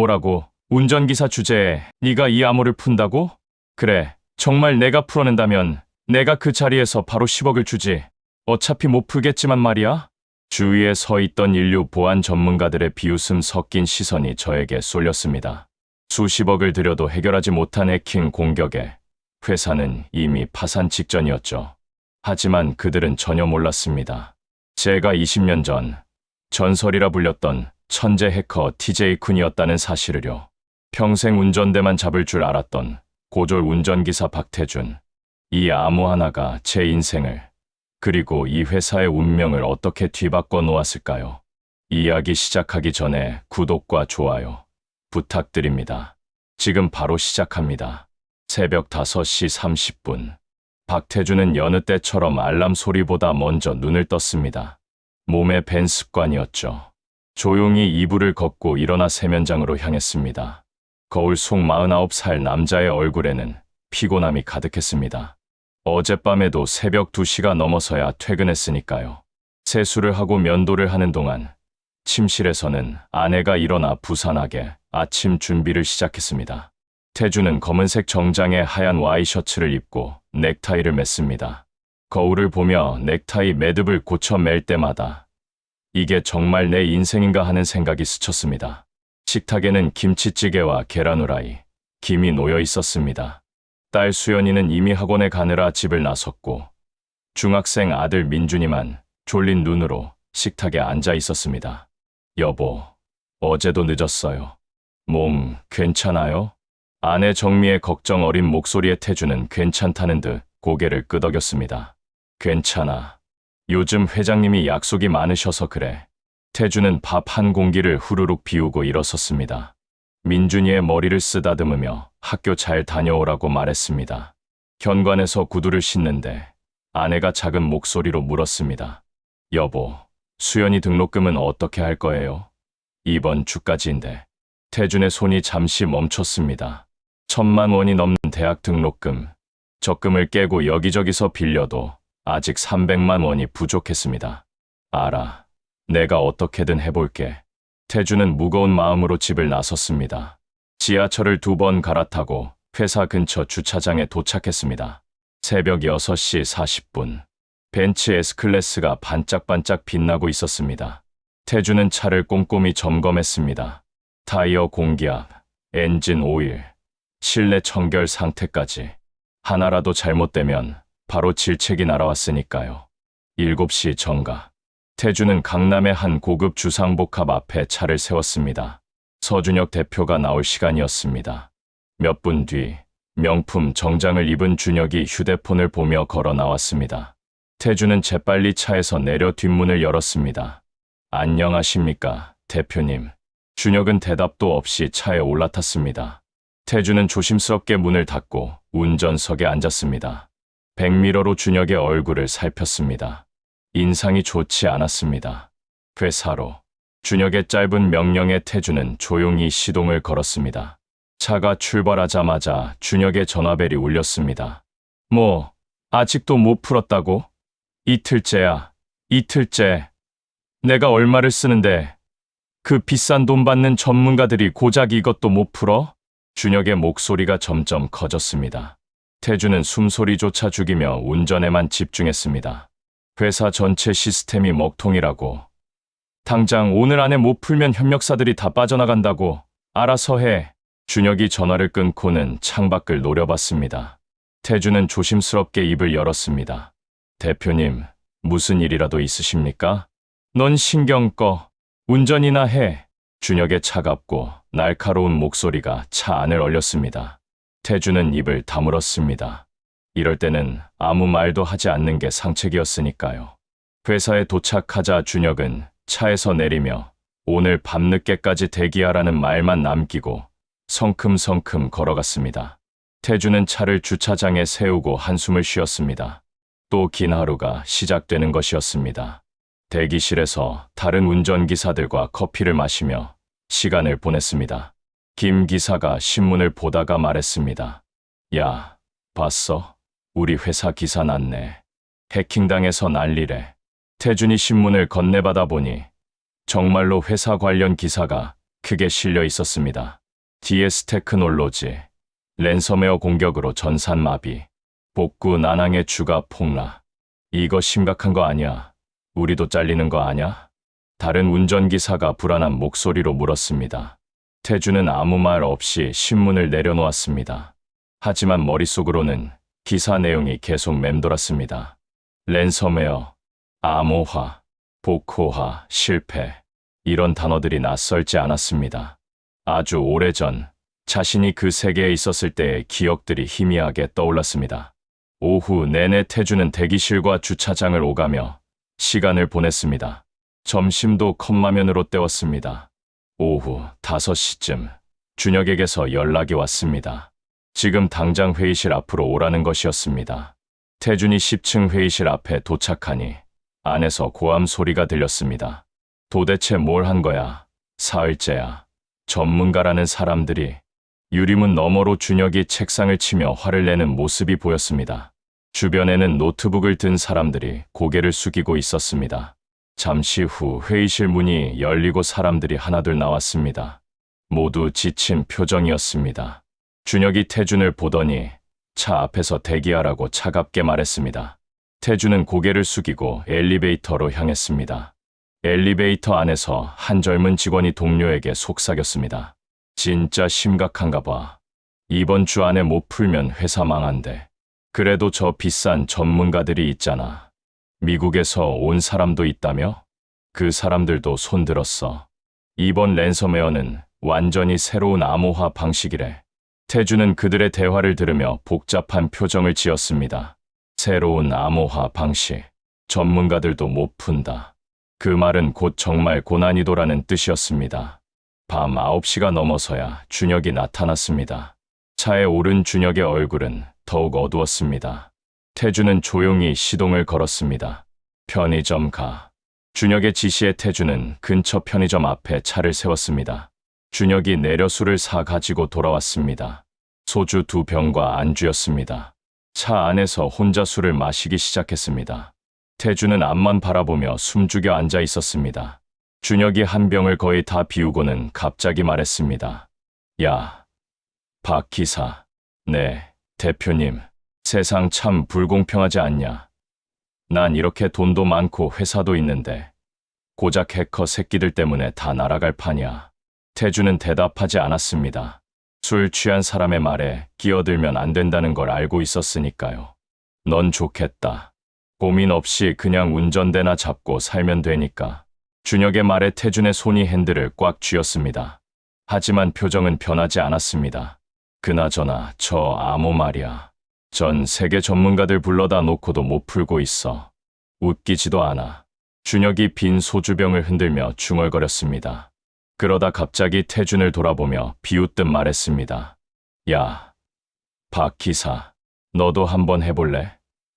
뭐라고? 운전기사 주제에 네가 이 암호를 푼다고? 그래, 정말 내가 풀어낸다면 내가 그 자리에서 바로 10억을 주지. 어차피 못 풀겠지만 말이야. 주위에 서 있던 인류 보안 전문가들의 비웃음 섞인 시선이 저에게 쏠렸습니다. 수십억을 들여도 해결하지 못한 해킹 공격에 회사는 이미 파산 직전이었죠. 하지만 그들은 전혀 몰랐습니다. 제가 20년 전 전설이라 불렸던 천재 해커 TJ 쿤이었다는 사실을요. 평생 운전대만 잡을 줄 알았던 고졸 운전기사 박태준. 이 암호 하나가 제 인생을, 그리고 이 회사의 운명을 어떻게 뒤바꿔 놓았을까요? 이야기 시작하기 전에 구독과 좋아요 부탁드립니다. 지금 바로 시작합니다. 새벽 5시 30분. 박태준은 여느 때처럼 알람 소리보다 먼저 눈을 떴습니다. 몸에 밴 습관이었죠. 조용히 이불을 걷고 일어나 세면장으로 향했습니다. 거울 속 49살 남자의 얼굴에는 피곤함이 가득했습니다. 어젯밤에도 새벽 2시가 넘어서야 퇴근했으니까요. 세수를 하고 면도를 하는 동안 침실에서는 아내가 일어나 부산하게 아침 준비를 시작했습니다. 태준은 검은색 정장에 하얀 와이셔츠를 입고 넥타이를 맸습니다. 거울을 보며 넥타이 매듭을 고쳐 맬 때마다 이게 정말 내 인생인가 하는 생각이 스쳤습니다. 식탁에는 김치찌개와 계란 후라이, 김이 놓여 있었습니다. 딸 수연이는 이미 학원에 가느라 집을 나섰고 중학생 아들 민준이만 졸린 눈으로 식탁에 앉아 있었습니다. 여보, 어제도 늦었어요. 몸 괜찮아요? 아내 정미의 걱정 어린 목소리에 태준은 괜찮다는 듯 고개를 끄덕였습니다. 괜찮아. 요즘 회장님이 약속이 많으셔서 그래. 태준은 밥 한 공기를 후루룩 비우고 일어섰습니다. 민준이의 머리를 쓰다듬으며 학교 잘 다녀오라고 말했습니다. 현관에서 구두를 신는데 아내가 작은 목소리로 물었습니다. 여보, 수연이 등록금은 어떻게 할 거예요? 이번 주까지인데. 태준의 손이 잠시 멈췄습니다. 1,000만 원이 넘는 대학 등록금. 적금을 깨고 여기저기서 빌려도 아직 300만 원이 부족했습니다. 알아. 내가 어떻게든 해볼게. 태준은 무거운 마음으로 집을 나섰습니다. 지하철을 2번 갈아타고 회사 근처 주차장에 도착했습니다. 새벽 6시 40분. 벤츠 S클래스가 반짝반짝 빛나고 있었습니다. 태준은 차를 꼼꼼히 점검했습니다. 타이어 공기압, 엔진 오일, 실내 청결 상태까지. 하나라도 잘못되면 바로 질책이 날아왔으니까요. 7시 정가. 태준은 강남의 한 고급 주상복합 앞에 차를 세웠습니다. 서준혁 대표가 나올 시간이었습니다. 몇 분 뒤 명품 정장을 입은 준혁이 휴대폰을 보며 걸어 나왔습니다. 태준은 재빨리 차에서 내려 뒷문을 열었습니다. 안녕하십니까, 대표님. 준혁은 대답도 없이 차에 올라탔습니다. 태준은 조심스럽게 문을 닫고 운전석에 앉았습니다. 백미러로 준혁의 얼굴을 살폈습니다. 인상이 좋지 않았습니다. 회사로. 준혁의 짧은 명령에 태준은 조용히 시동을 걸었습니다. 차가 출발하자마자 준혁의 전화벨이 울렸습니다. 뭐, 아직도 못 풀었다고? 이틀째야, 이틀째. 내가 얼마를 쓰는데 그 비싼 돈 받는 전문가들이 고작 이것도 못 풀어? 준혁의 목소리가 점점 커졌습니다. 태준은 숨소리조차 죽이며 운전에만 집중했습니다. 회사 전체 시스템이 먹통이라고. 당장 오늘 안에 못 풀면 협력사들이 다 빠져나간다고. 알아서 해. 준혁이 전화를 끊고는 창밖을 노려봤습니다. 태준은 조심스럽게 입을 열었습니다. 대표님, 무슨 일이라도 있으십니까? 넌 신경 꺼. 운전이나 해. 준혁의 차갑고 날카로운 목소리가 차 안을 얼렸습니다. 태준은 입을 다물었습니다. 이럴 때는 아무 말도 하지 않는 게 상책이었으니까요. 회사에 도착하자 준혁은 차에서 내리며 오늘 밤늦게까지 대기하라는 말만 남기고 성큼성큼 걸어갔습니다. 태준은 차를 주차장에 세우고 한숨을 쉬었습니다. 또 긴 하루가 시작되는 것이었습니다. 대기실에서 다른 운전기사들과 커피를 마시며 시간을 보냈습니다. 김 기사가 신문을 보다가 말했습니다. 야, 봤어? 우리 회사 기사 났네. 해킹당해서 난리래. 태준이 신문을 건네받아 보니 정말로 회사 관련 기사가 크게 실려 있었습니다. DS 테크놀로지, 랜섬웨어 공격으로 전산 마비, 복구 난항의 주가 폭락. 이거 심각한 거 아니야? 우리도 잘리는 거 아냐? 다른 운전기사가 불안한 목소리로 물었습니다. 태주는 아무 말 없이 신문을 내려놓았습니다. 하지만 머릿속으로는 기사 내용이 계속 맴돌았습니다. 랜섬웨어, 암호화, 복호화, 실패. 이런 단어들이 낯설지 않았습니다. 아주 오래전 자신이 그 세계에 있었을 때의 기억들이 희미하게 떠올랐습니다. 오후 내내 태주는 대기실과 주차장을 오가며 시간을 보냈습니다. 점심도 컵라면으로 때웠습니다. 오후 5시쯤 준혁에게서 연락이 왔습니다. 지금 당장 회의실 앞으로 오라는 것이었습니다. 태준이 10층 회의실 앞에 도착하니 안에서 고함 소리가 들렸습니다. 도대체 뭘 한 거야? 사흘째야. 전문가라는 사람들이. 유리문 너머로 준혁이 책상을 치며 화를 내는 모습이 보였습니다. 주변에는 노트북을 든 사람들이 고개를 숙이고 있었습니다. 잠시 후 회의실 문이 열리고 사람들이 하나둘 나왔습니다. 모두 지친 표정이었습니다. 준혁이 태준을 보더니 차 앞에서 대기하라고 차갑게 말했습니다. 태준은 고개를 숙이고 엘리베이터로 향했습니다. 엘리베이터 안에서 한 젊은 직원이 동료에게 속삭였습니다. 진짜 심각한가 봐. 이번 주 안에 못 풀면 회사 망한대. 그래도 저 비싼 전문가들이 있잖아. 미국에서 온 사람도 있다며? 그 사람들도 손들었어. 이번 랜섬웨어는 완전히 새로운 암호화 방식이래. 태주는 그들의 대화를 들으며 복잡한 표정을 지었습니다. 새로운 암호화 방식. 전문가들도 못 푼다. 그 말은 곧 정말 고난이도라는 뜻이었습니다. 밤 9시가 넘어서야 준혁이 나타났습니다. 차에 오른 준혁의 얼굴은 더욱 어두웠습니다. 태주는 조용히 시동을 걸었습니다. 편의점 가. 준혁의 지시에 태주는 근처 편의점 앞에 차를 세웠습니다. 준혁이 내려 술을 사 가지고 돌아왔습니다. 소주 2병과 안주였습니다. 차 안에서 혼자 술을 마시기 시작했습니다. 태주는 앞만 바라보며 숨죽여 앉아 있었습니다. 준혁이 한 병을 거의 다 비우고는 갑자기 말했습니다. 야, 박 기사. 네, 대표님. 세상 참 불공평하지 않냐. 난 이렇게 돈도 많고 회사도 있는데 고작 해커 새끼들 때문에 다 날아갈 판이야. 태주는 대답하지 않았습니다. 술 취한 사람의 말에 끼어들면 안 된다는 걸 알고 있었으니까요. 넌 좋겠다. 고민 없이 그냥 운전대나 잡고 살면 되니까. 준혁의 말에 태준의 손이 핸들을 꽉 쥐었습니다. 하지만 표정은 변하지 않았습니다. 그나저나 저 암호 말이야. 전 세계 전문가들 불러다 놓고도 못 풀고 있어. 웃기지도 않아. 준혁이 빈 소주병을 흔들며 중얼거렸습니다. 그러다 갑자기 태준을 돌아보며 비웃듯 말했습니다. 야, 박 기사, 너도 한번 해볼래?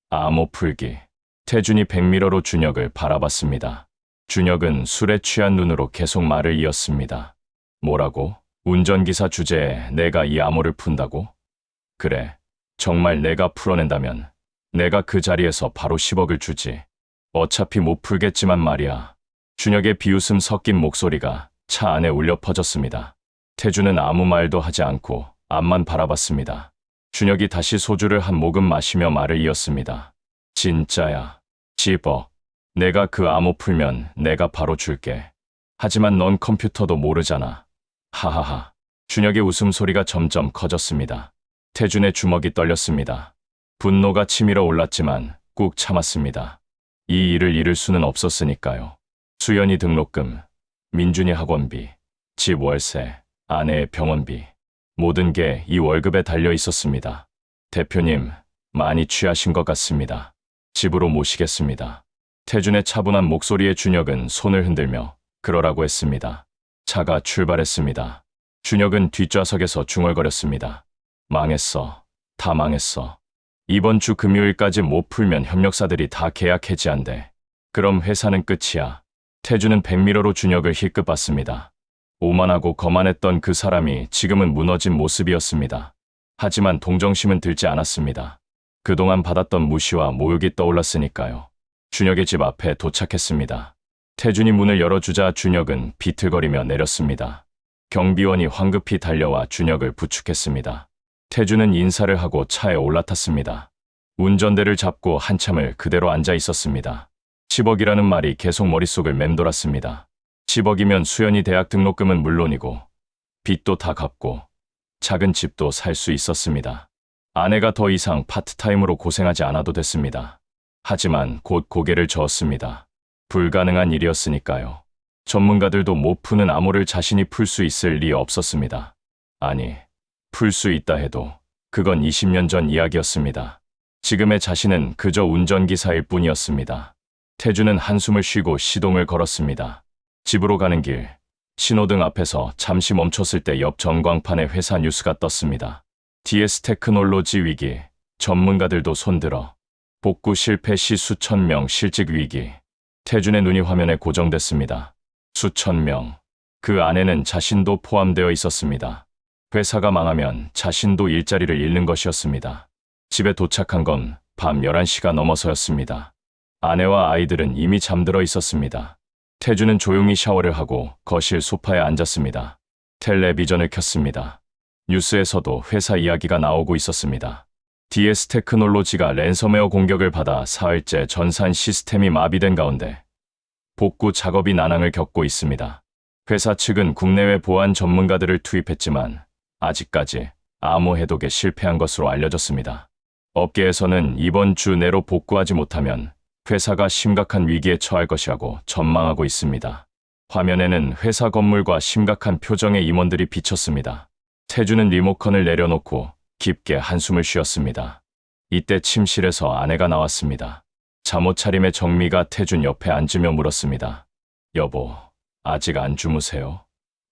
암호 풀기. 태준이 백미러로 준혁을 바라봤습니다. 준혁은 술에 취한 눈으로 계속 말을 이었습니다. 뭐라고? 운전기사 주제에 내가 이 암호를 푼다고? 그래, 정말 내가 풀어낸다면 내가 그 자리에서 바로 10억을 주지. 어차피 못 풀겠지만 말이야. 준혁의 비웃음 섞인 목소리가 차 안에 울려 퍼졌습니다. 태준은 아무 말도 하지 않고 앞만 바라봤습니다. 준혁이 다시 소주를 한 모금 마시며 말을 이었습니다. 진짜야. 10억. 내가 그 암호 풀면 내가 바로 줄게. 하지만 넌 컴퓨터도 모르잖아. 하하하. 준혁의 웃음소리가 점점 커졌습니다. 태준의 주먹이 떨렸습니다. 분노가 치밀어 올랐지만 꾹 참았습니다. 이 일을 잃을 수는 없었으니까요. 수연이 등록금, 민준이 학원비, 집 월세, 아내의 병원비. 모든 게 이 월급에 달려 있었습니다. 대표님, 많이 취하신 것 같습니다. 집으로 모시겠습니다. 태준의 차분한 목소리에 준혁은 손을 흔들며 그러라고 했습니다. 차가 출발했습니다. 준혁은 뒷좌석에서 중얼거렸습니다. 망했어. 다 망했어. 이번 주 금요일까지 못 풀면 협력사들이 다 계약 해지한대. 그럼 회사는 끝이야. 태준은 백미러로 준혁을 힐끗 봤습니다. 오만하고 거만했던 그 사람이 지금은 무너진 모습이었습니다. 하지만 동정심은 들지 않았습니다. 그동안 받았던 무시와 모욕이 떠올랐으니까요. 준혁의 집 앞에 도착했습니다. 태준이 문을 열어주자 준혁은 비틀거리며 내렸습니다. 경비원이 황급히 달려와 준혁을 부축했습니다. 태준은 인사를 하고 차에 올라탔습니다. 운전대를 잡고 한참을 그대로 앉아 있었습니다. 10억이라는 말이 계속 머릿속을 맴돌았습니다. 10억이면 수연이 대학 등록금은 물론이고 빚도 다 갚고 작은 집도 살 수 있었습니다. 아내가 더 이상 파트타임으로 고생하지 않아도 됐습니다. 하지만 곧 고개를 저었습니다. 불가능한 일이었으니까요. 전문가들도 못 푸는 암호를 자신이 풀 수 있을 리 없었습니다. 아니, 풀 수 있다 해도 그건 20년 전 이야기였습니다. 지금의 자신은 그저 운전기사일 뿐이었습니다. 태준은 한숨을 쉬고 시동을 걸었습니다. 집으로 가는 길, 신호등 앞에서 잠시 멈췄을 때 옆 전광판에 회사 뉴스가 떴습니다. DS 테크놀로지 위기, 전문가들도 손들어. 복구 실패 시 수천 명 실직 위기. 태준의 눈이 화면에 고정됐습니다. 수천 명. 그 안에는 자신도 포함되어 있었습니다. 회사가 망하면 자신도 일자리를 잃는 것이었습니다. 집에 도착한 건 밤 11시가 넘어서였습니다. 아내와 아이들은 이미 잠들어 있었습니다. 태준은 조용히 샤워를 하고 거실 소파에 앉았습니다. 텔레비전을 켰습니다. 뉴스에서도 회사 이야기가 나오고 있었습니다. DS 테크놀로지가 랜섬웨어 공격을 받아 사흘째 전산 시스템이 마비된 가운데 복구 작업이 난항을 겪고 있습니다. 회사 측은 국내외 보안 전문가들을 투입했지만 아직까지 암호 해독에 실패한 것으로 알려졌습니다. 업계에서는 이번 주 내로 복구하지 못하면 회사가 심각한 위기에 처할 것이라고 전망하고 있습니다. 화면에는 회사 건물과 심각한 표정의 임원들이 비쳤습니다. 태준은 리모컨을 내려놓고 깊게 한숨을 쉬었습니다. 이때 침실에서 아내가 나왔습니다. 잠옷 차림의 정미가 태준 옆에 앉으며 물었습니다. 여보, 아직 안 주무세요?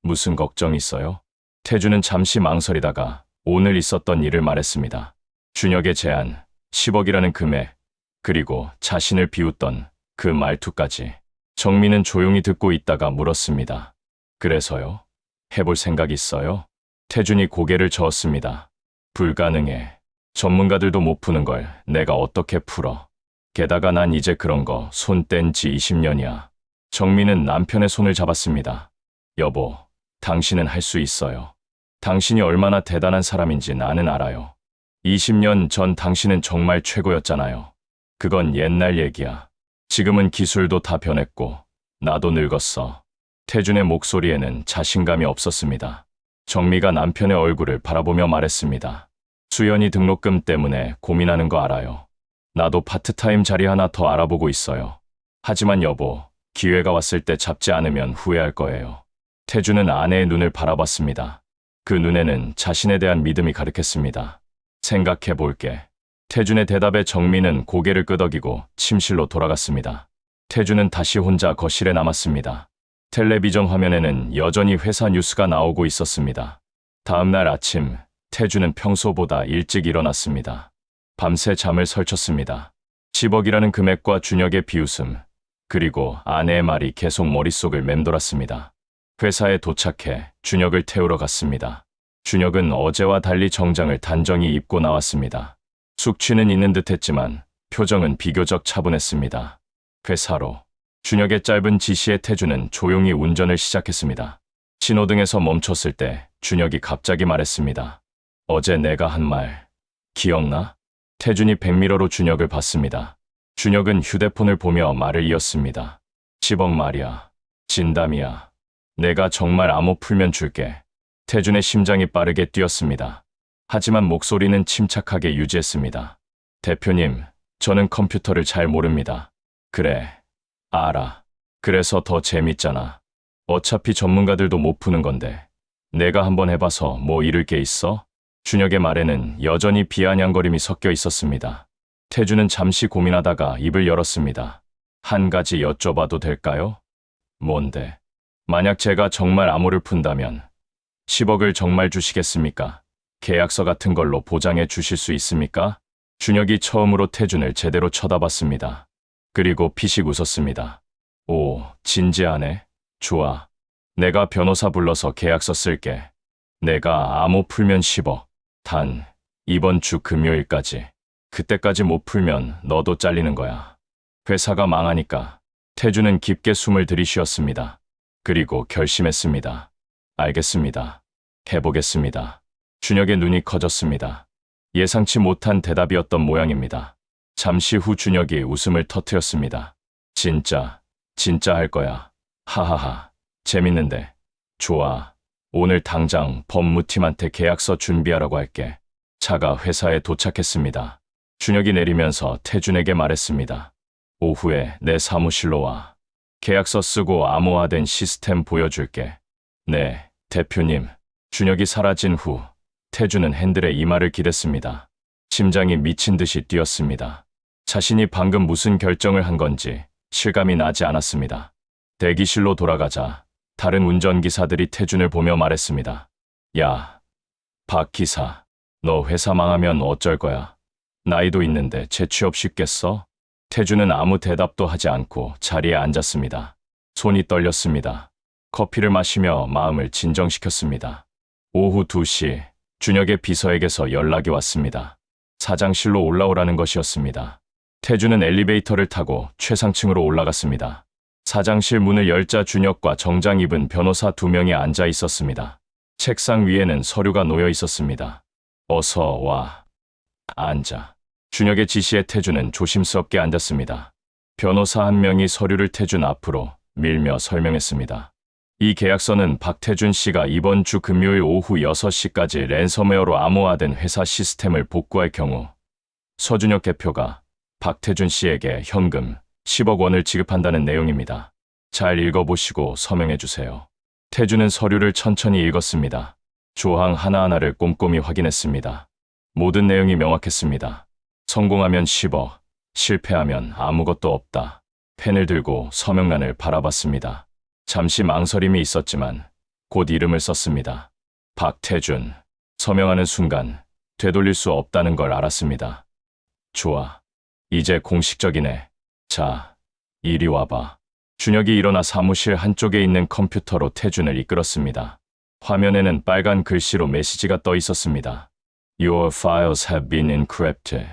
무슨 걱정 있어요? 태준은 잠시 망설이다가 오늘 있었던 일을 말했습니다. 준혁의 제안, 10억이라는 금액, 그리고 자신을 비웃던 그 말투까지. 정민은 조용히 듣고 있다가 물었습니다. 그래서요? 해볼 생각 있어요? 태준이 고개를 저었습니다. 불가능해. 전문가들도 못 푸는 걸 내가 어떻게 풀어. 게다가 난 이제 그런 거 손 뗀 지 20년이야. 정민은 남편의 손을 잡았습니다. 여보, 당신은 할 수 있어요. 당신이 얼마나 대단한 사람인지 나는 알아요. 20년 전 당신은 정말 최고였잖아요. 그건 옛날 얘기야. 지금은 기술도 다 변했고 나도 늙었어. 태준의 목소리에는 자신감이 없었습니다. 정미가 남편의 얼굴을 바라보며 말했습니다. 수연이 등록금 때문에 고민하는 거 알아요. 나도 파트타임 자리 하나 더 알아보고 있어요. 하지만 여보, 기회가 왔을 때 잡지 않으면 후회할 거예요. 태준은 아내의 눈을 바라봤습니다. 그 눈에는 자신에 대한 믿음이 가득했습니다. 생각해 볼게. 태준의 대답에 정민은 고개를 끄덕이고 침실로 돌아갔습니다. 태준은 다시 혼자 거실에 남았습니다. 텔레비전 화면에는 여전히 회사 뉴스가 나오고 있었습니다. 다음 날 아침, 태준은 평소보다 일찍 일어났습니다. 밤새 잠을 설쳤습니다. 10억이라는 금액과 준혁의 비웃음, 그리고 아내의 말이 계속 머릿속을 맴돌았습니다. 회사에 도착해 준혁을 태우러 갔습니다. 준혁은 어제와 달리 정장을 단정히 입고 나왔습니다. 숙취는 있는 듯했지만 표정은 비교적 차분했습니다. 회사로. 준혁의 짧은 지시에 태준은 조용히 운전을 시작했습니다. 신호등에서 멈췄을 때 준혁이 갑자기 말했습니다. 어제 내가 한 말 기억나? 태준이 백미러로 준혁을 봤습니다. 준혁은 휴대폰을 보며 말을 이었습니다. 10억 말이야. 진담이야. 내가 정말 암호 풀면 줄게. 태준의 심장이 빠르게 뛰었습니다. 하지만 목소리는 침착하게 유지했습니다. 대표님, 저는 컴퓨터를 잘 모릅니다. 그래, 알아. 그래서 더 재밌잖아. 어차피 전문가들도 못 푸는 건데. 내가 한번 해봐서 뭐 잃을 게 있어? 준혁의 말에는 여전히 비아냥거림이 섞여 있었습니다. 태준은 잠시 고민하다가 입을 열었습니다. 한 가지 여쭤봐도 될까요? 뭔데? 만약 제가 정말 암호를 푼다면 10억을 정말 주시겠습니까? 계약서 같은 걸로 보장해 주실 수 있습니까? 준혁이 처음으로 태준을 제대로 쳐다봤습니다. 그리고 피식 웃었습니다. 오, 진지하네. 좋아. 내가 변호사 불러서 계약서 쓸게. 내가 암호 풀면 10억. 단, 이번 주 금요일까지. 그때까지 못 풀면 너도 잘리는 거야. 회사가 망하니까. 태준은 깊게 숨을 들이쉬었습니다. 그리고 결심했습니다. 알겠습니다. 해보겠습니다. 준혁의 눈이 커졌습니다. 예상치 못한 대답이었던 모양입니다. 잠시 후 준혁이 웃음을 터뜨렸습니다. 진짜 할 거야. 하하하. 재밌는데. 좋아. 오늘 당장 법무팀한테 계약서 준비하라고 할게. 차가 회사에 도착했습니다. 준혁이 내리면서 태준에게 말했습니다. 오후에 내 사무실로 와. 계약서 쓰고 암호화된 시스템 보여줄게. 네, 대표님. 준혁이 사라진 후 태준은 핸들에 이마를 기댔습니다. 심장이 미친 듯이 뛰었습니다. 자신이 방금 무슨 결정을 한 건지 실감이 나지 않았습니다. 대기실로 돌아가자 다른 운전기사들이 태준을 보며 말했습니다. 야, 박 기사, 너 회사 망하면 어쩔 거야? 나이도 있는데 재취업 쉽겠어? 태준은 아무 대답도 하지 않고 자리에 앉았습니다. 손이 떨렸습니다. 커피를 마시며 마음을 진정시켰습니다. 오후 2시 준혁의 비서에게서 연락이 왔습니다. 사장실로 올라오라는 것이었습니다. 태준은 엘리베이터를 타고 최상층으로 올라갔습니다. 사장실 문을 열자 준혁과 정장 입은 변호사 2명이 앉아 있었습니다. 책상 위에는 서류가 놓여 있었습니다. 어서 와. 앉아. 준혁의 지시에 태준은 조심스럽게 앉았습니다. 변호사 1명이 서류를 태준 앞으로 밀며 설명했습니다. 이 계약서는 박태준 씨가 이번 주 금요일 오후 6시까지 랜섬웨어로 암호화된 회사 시스템을 복구할 경우 서준혁 대표가 박태준 씨에게 현금 10억 원을 지급한다는 내용입니다. 잘 읽어보시고 서명해주세요. 태준은 서류를 천천히 읽었습니다. 조항 하나하나를 꼼꼼히 확인했습니다. 모든 내용이 명확했습니다. 성공하면 10억, 실패하면 아무것도 없다. 펜을 들고 서명란을 바라봤습니다. 잠시 망설임이 있었지만 곧 이름을 썼습니다. 박태준. 서명하는 순간 되돌릴 수 없다는 걸 알았습니다. 좋아. 이제 공식적이네. 자, 이리 와봐. 준혁이 일어나 사무실 한쪽에 있는 컴퓨터로 태준을 이끌었습니다. 화면에는 빨간 글씨로 메시지가 떠 있었습니다. Your files have been encrypted.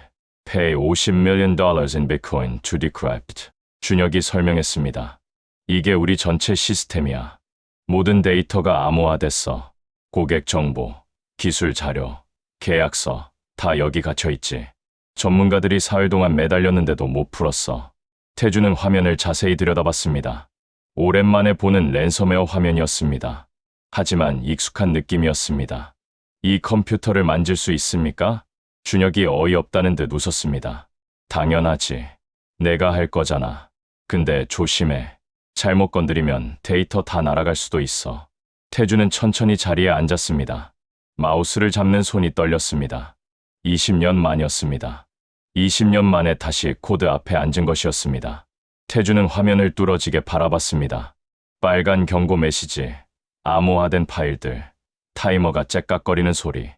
Pay $50 million in Bitcoin to decrypt. 준혁이 설명했습니다. 이게 우리 전체 시스템이야. 모든 데이터가 암호화됐어. 고객 정보, 기술 자료, 계약서 다 여기 갇혀 있지. 전문가들이 사흘 동안 매달렸는데도 못 풀었어. 태준은 화면을 자세히 들여다봤습니다. 오랜만에 보는 랜섬웨어 화면이었습니다. 하지만 익숙한 느낌이었습니다. 이 컴퓨터를 만질 수 있습니까? 준혁이 어이없다는 듯 웃었습니다. 당연하지. 내가 할 거잖아. 근데 조심해. 잘못 건드리면 데이터 다 날아갈 수도 있어. 태준은 천천히 자리에 앉았습니다. 마우스를 잡는 손이 떨렸습니다. 20년 만이었습니다. 20년 만에 다시 코드 앞에 앉은 것이었습니다. 태준은 화면을 뚫어지게 바라봤습니다. 빨간 경고 메시지, 암호화된 파일들, 타이머가 째깍거리는 소리.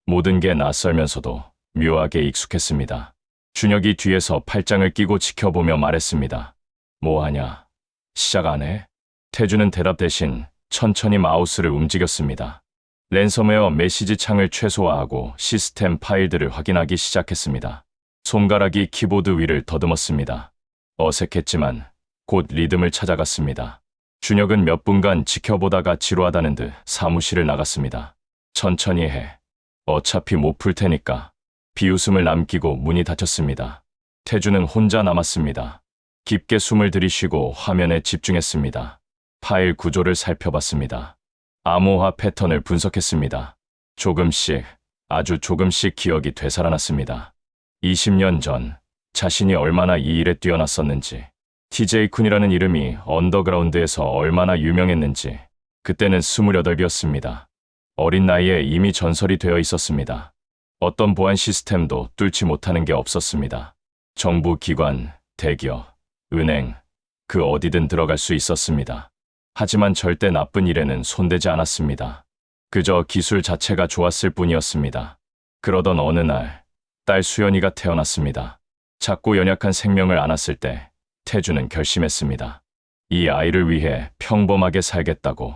모든 게 낯설면서도 묘하게 익숙했습니다. 준혁이 뒤에서 팔짱을 끼고 지켜보며 말했습니다. 뭐하냐? 시작 안 해? 태준은 대답 대신 천천히 마우스를 움직였습니다. 랜섬웨어 메시지 창을 최소화하고 시스템 파일들을 확인하기 시작했습니다. 손가락이 키보드 위를 더듬었습니다. 어색했지만 곧 리듬을 찾아갔습니다. 준혁은 몇 분간 지켜보다가 지루하다는 듯 사무실을 나갔습니다. 천천히 해. 어차피 못 풀 테니까. 비웃음을 남기고 문이 닫혔습니다. 태준은 혼자 남았습니다. 깊게 숨을 들이쉬고 화면에 집중했습니다. 파일 구조를 살펴봤습니다. 암호화 패턴을 분석했습니다. 조금씩, 아주 조금씩 기억이 되살아났습니다. 20년 전 자신이 얼마나 이 일에 뛰어났었는지, TJ 쿤이라는 이름이 언더그라운드에서 얼마나 유명했는지. 그때는 28이었습니다. 어린 나이에 이미 전설이 되어 있었습니다. 어떤 보안 시스템도 뚫지 못하는 게 없었습니다. 정부 기관, 대기업, 은행, 그 어디든 들어갈 수 있었습니다. 하지만 절대 나쁜 일에는 손대지 않았습니다. 그저 기술 자체가 좋았을 뿐이었습니다. 그러던 어느 날, 딸 수연이가 태어났습니다. 작고 연약한 생명을 안았을 때 태준은 결심했습니다. 이 아이를 위해 평범하게 살겠다고,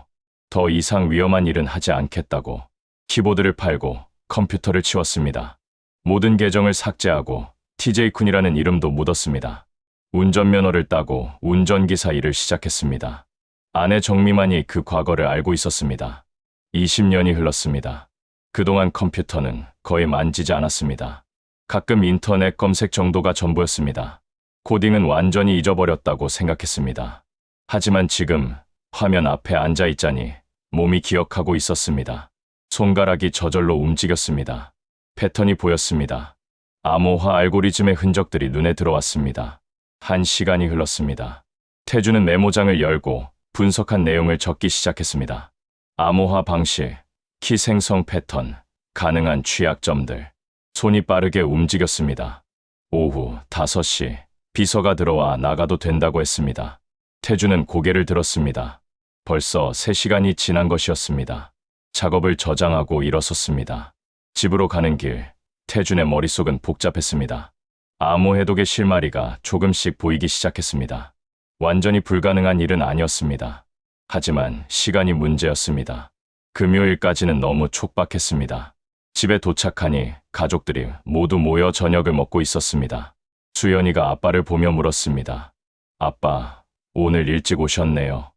더 이상 위험한 일은 하지 않겠다고. 키보드를 팔고 컴퓨터를 치웠습니다. 모든 계정을 삭제하고 TJ 쿤이라는 이름도 묻었습니다. 운전면허를 따고 운전기사 일을 시작했습니다. 아내 정미만이 그 과거를 알고 있었습니다. 20년이 흘렀습니다. 그동안 컴퓨터는 거의 만지지 않았습니다. 가끔 인터넷 검색 정도가 전부였습니다. 코딩은 완전히 잊어버렸다고 생각했습니다. 하지만 지금 화면 앞에 앉아 있자니 몸이 기억하고 있었습니다. 손가락이 저절로 움직였습니다. 패턴이 보였습니다. 암호화 알고리즘의 흔적들이 눈에 들어왔습니다. 1시간이 흘렀습니다. 태주는 메모장을 열고 분석한 내용을 적기 시작했습니다. 암호화 방식, 키 생성 패턴, 가능한 취약점들. 손이 빠르게 움직였습니다. 오후 5시, 비서가 들어와 나가도 된다고 했습니다. 태주는 고개를 들었습니다. 벌써 3시간이 지난 것이었습니다. 작업을 저장하고 일어섰습니다. 집으로 가는 길, 태준의 머릿속은 복잡했습니다. 암호 해독의 실마리가 조금씩 보이기 시작했습니다. 완전히 불가능한 일은 아니었습니다. 하지만 시간이 문제였습니다. 금요일까지는 너무 촉박했습니다. 집에 도착하니 가족들이 모두 모여 저녁을 먹고 있었습니다. 수연이가 아빠를 보며 물었습니다. 아빠, 오늘 일찍 오셨네요.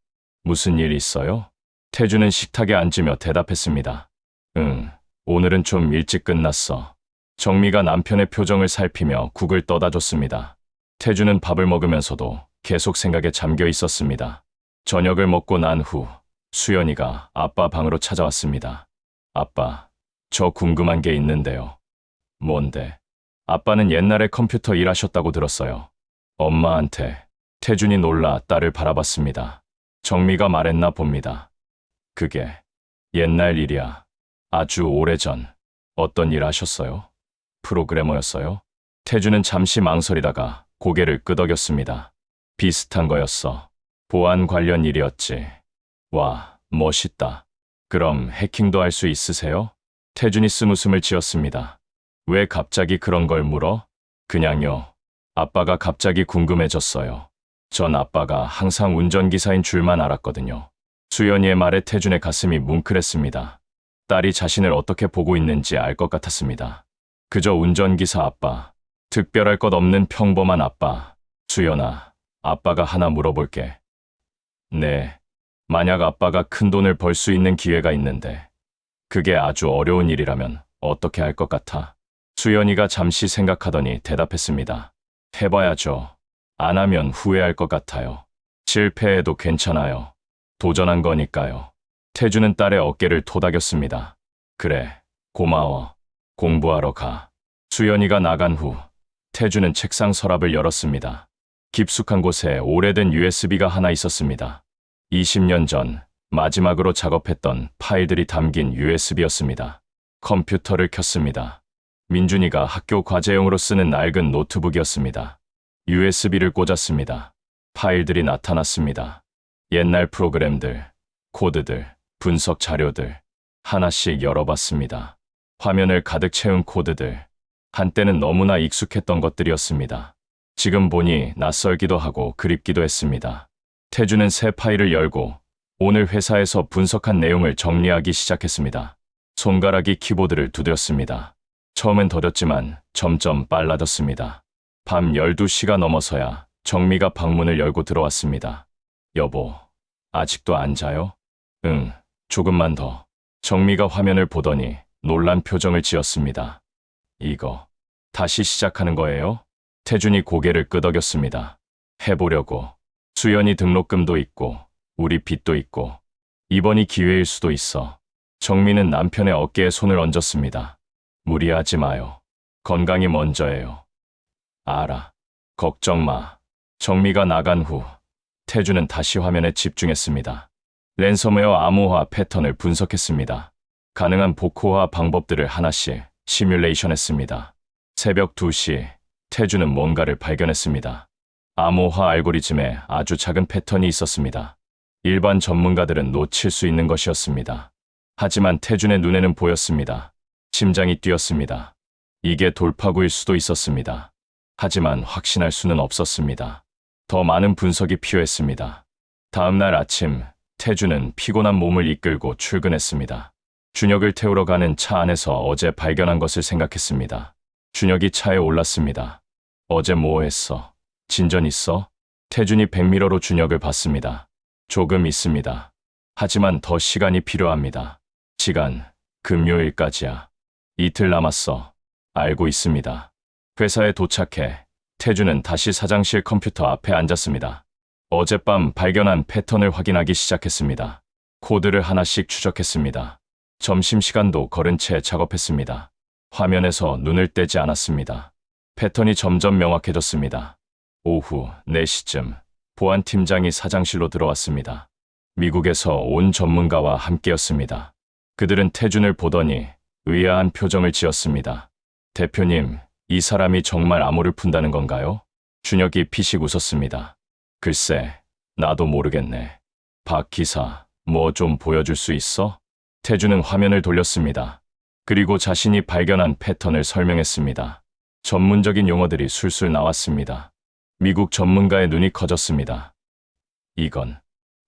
무슨 일 있어요? 태주는 식탁에 앉으며 대답했습니다. 응, 오늘은 좀 일찍 끝났어. 정미가 남편의 표정을 살피며 국을 떠다 줬습니다. 태주는 밥을 먹으면서도 계속 생각에 잠겨 있었습니다. 저녁을 먹고 난 후 수연이가 아빠 방으로 찾아왔습니다. 아빠, 저 궁금한 게 있는데요. 뭔데? 아빠는 옛날에 컴퓨터 일하셨다고 들었어요. 엄마한테. 태준이 놀라 딸을 바라봤습니다. 정미가 말했나 봅니다. 그게 옛날 일이야. 아주 오래전. 어떤 일 하셨어요? 프로그래머였어요? 태준은 잠시 망설이다가 고개를 끄덕였습니다. 비슷한 거였어. 보안 관련 일이었지. 와, 멋있다. 그럼 해킹도 할 수 있으세요? 태준이 쓴웃음을 지었습니다. 왜 갑자기 그런 걸 물어? 그냥요. 아빠가 갑자기 궁금해졌어요. 전 아빠가 항상 운전기사인 줄만 알았거든요. 수연이의 말에 태준의 가슴이 뭉클했습니다. 딸이 자신을 어떻게 보고 있는지 알 것 같았습니다. 그저 운전기사 아빠, 특별할 것 없는 평범한 아빠. 수연아, 아빠가 하나 물어볼게. 네, 만약 아빠가 큰 돈을 벌 수 있는 기회가 있는데 그게 아주 어려운 일이라면 어떻게 할 것 같아? 수연이가 잠시 생각하더니 대답했습니다. 해봐야죠. 안 하면 후회할 것 같아요. 실패해도 괜찮아요. 도전한 거니까요. 태주는 딸의 어깨를 토닥였습니다. 그래, 고마워. 공부하러 가. 수연이가 나간 후 태주는 책상 서랍을 열었습니다. 깊숙한 곳에 오래된 USB가 하나 있었습니다. 20년 전 마지막으로 작업했던 파일들이 담긴 USB였습니다. 컴퓨터를 켰습니다. 민준이가 학교 과제용으로 쓰는 낡은 노트북이었습니다. USB를 꽂았습니다. 파일들이 나타났습니다. 옛날 프로그램들, 코드들, 분석 자료들 하나씩 열어봤습니다. 화면을 가득 채운 코드들, 한때는 너무나 익숙했던 것들이었습니다. 지금 보니 낯설기도 하고 그립기도 했습니다. 태주는 새 파일을 열고 오늘 회사에서 분석한 내용을 정리하기 시작했습니다. 손가락이 키보드를 두드렸습니다. 처음엔 더뎠지만 점점 빨라졌습니다. 밤 12시가 넘어서야 정미가 방문을 열고 들어왔습니다. 여보, 아직도 안 자요? 응, 조금만 더. 정미가 화면을 보더니 놀란 표정을 지었습니다. 이거, 다시 시작하는 거예요? 태준이 고개를 끄덕였습니다. 해보려고. 수연이 등록금도 있고, 우리 빚도 있고, 이번이 기회일 수도 있어. 정미는 남편의 어깨에 손을 얹었습니다. 무리하지 마요. 건강이 먼저예요. 알아. 걱정 마. 정미가 나간 후 태주는 다시 화면에 집중했습니다. 랜섬웨어 암호화 패턴을 분석했습니다. 가능한 복호화 방법들을 하나씩 시뮬레이션했습니다. 새벽 2시 태주는 뭔가를 발견했습니다. 암호화 알고리즘에 아주 작은 패턴이 있었습니다. 일반 전문가들은 놓칠 수 있는 것이었습니다. 하지만 태준의 눈에는 보였습니다. 심장이 뛰었습니다. 이게 돌파구일 수도 있었습니다. 하지만 확신할 수는 없었습니다. 더 많은 분석이 필요했습니다. 다음 날 아침, 태주는 피곤한 몸을 이끌고 출근했습니다. 준혁을 태우러 가는 차 안에서 어제 발견한 것을 생각했습니다. 준혁이 차에 올랐습니다. 어제 뭐 했어? 진전 있어? 태준이 백미러로 준혁을 봤습니다. 조금 있습니다. 하지만 더 시간이 필요합니다. 시간, 금요일까지야. 이틀 남았어. 알고 있습니다. 회사에 도착해 태주는 다시 사장실 컴퓨터 앞에 앉았습니다. 어젯밤 발견한 패턴을 확인하기 시작했습니다. 코드를 하나씩 추적했습니다. 점심시간도 거른 채 작업했습니다. 화면에서 눈을 떼지 않았습니다. 패턴이 점점 명확해졌습니다. 오후 4시쯤 보안팀장이 사장실로 들어왔습니다. 미국에서 온 전문가와 함께였습니다. 그들은 태준을 보더니 의아한 표정을 지었습니다. 대표님, 이 사람이 정말 암호를 푼다는 건가요? 준혁이 피식 웃었습니다. 글쎄, 나도 모르겠네. 박 기사, 뭐 좀 보여줄 수 있어? 태준은 화면을 돌렸습니다. 그리고 자신이 발견한 패턴을 설명했습니다. 전문적인 용어들이 술술 나왔습니다. 미국 전문가의 눈이 커졌습니다. 이건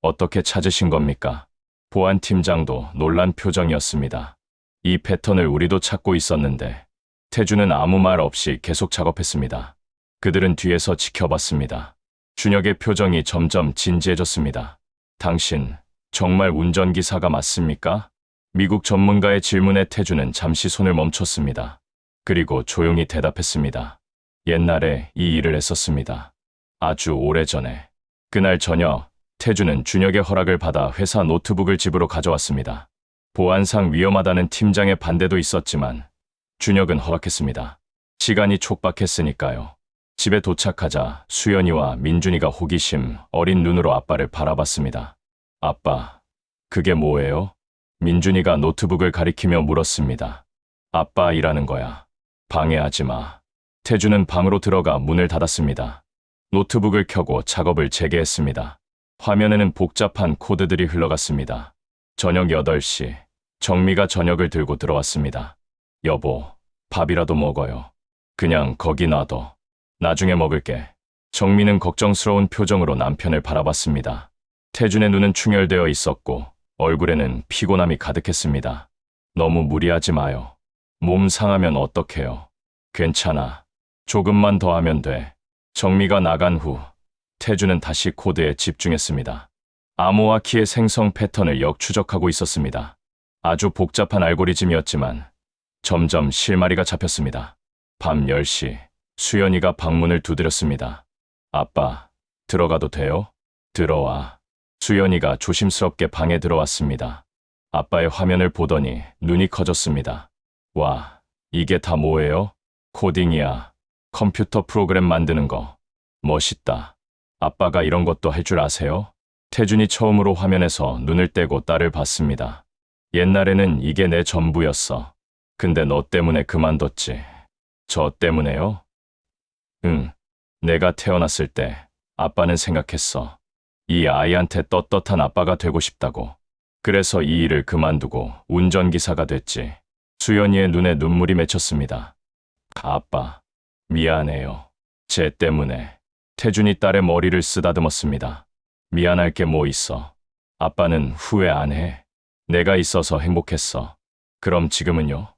어떻게 찾으신 겁니까? 보안팀장도 놀란 표정이었습니다. 이 패턴을 우리도 찾고 있었는데 태준은 아무 말 없이 계속 작업했습니다. 그들은 뒤에서 지켜봤습니다. 준혁의 표정이 점점 진지해졌습니다. 당신 정말 운전기사가 맞습니까? 미국 전문가의 질문에 태준은 잠시 손을 멈췄습니다. 그리고 조용히 대답했습니다. 옛날에 이 일을 했었습니다. 아주 오래전에. 그날 저녁 태준은 준혁의 허락을 받아 회사 노트북을 집으로 가져왔습니다. 보안상 위험하다는 팀장의 반대도 있었지만 준혁은 허락했습니다. 시간이 촉박했으니까요. 집에 도착하자 수연이와 민준이가 호기심 어린 눈으로 아빠를 바라봤습니다. 아빠, 그게 뭐예요? 민준이가 노트북을 가리키며 물었습니다. 아빠 일하는 거야. 방해하지 마. 태준은 방으로 들어가 문을 닫았습니다. 노트북을 켜고 작업을 재개했습니다. 화면에는 복잡한 코드들이 흘러갔습니다. 저녁 8시, 정미가 저녁을 들고 들어왔습니다. 여보, 밥이라도 먹어요. 그냥 거기 놔둬. 나중에 먹을게. 정미는 걱정스러운 표정으로 남편을 바라봤습니다. 태준의 눈은 충혈되어 있었고 얼굴에는 피곤함이 가득했습니다. 너무 무리하지 마요. 몸 상하면 어떡해요. 괜찮아. 조금만 더 하면 돼. 정미가 나간 후 태준은 다시 코드에 집중했습니다. 암호화 키의 생성 패턴을 역추적하고 있었습니다. 아주 복잡한 알고리즘이었지만 점점 실마리가 잡혔습니다. 밤 10시 수연이가 방문을 두드렸습니다. 아빠, 들어가도 돼요? 들어와. 수연이가 조심스럽게 방에 들어왔습니다. 아빠의 화면을 보더니 눈이 커졌습니다. 와, 이게 다 뭐예요? 코딩이야. 컴퓨터 프로그램 만드는 거. 멋있다. 아빠가 이런 것도 할 줄 아세요? 태준이 처음으로 화면에서 눈을 떼고 딸을 봤습니다. 옛날에는 이게 내 전부였어. 근데 너 때문에 그만뒀지. 저 때문에요? 응. 내가 태어났을 때 아빠는 생각했어. 이 아이한테 떳떳한 아빠가 되고 싶다고. 그래서 이 일을 그만두고 운전기사가 됐지. 수연이의 눈에 눈물이 맺혔습니다. 아빠, 미안해요. 쟤 때문에. 태준이 딸의 머리를 쓰다듬었습니다. 미안할 게 뭐 있어. 아빠는 후회 안 해. 내가 있어서 행복했어. 그럼 지금은요?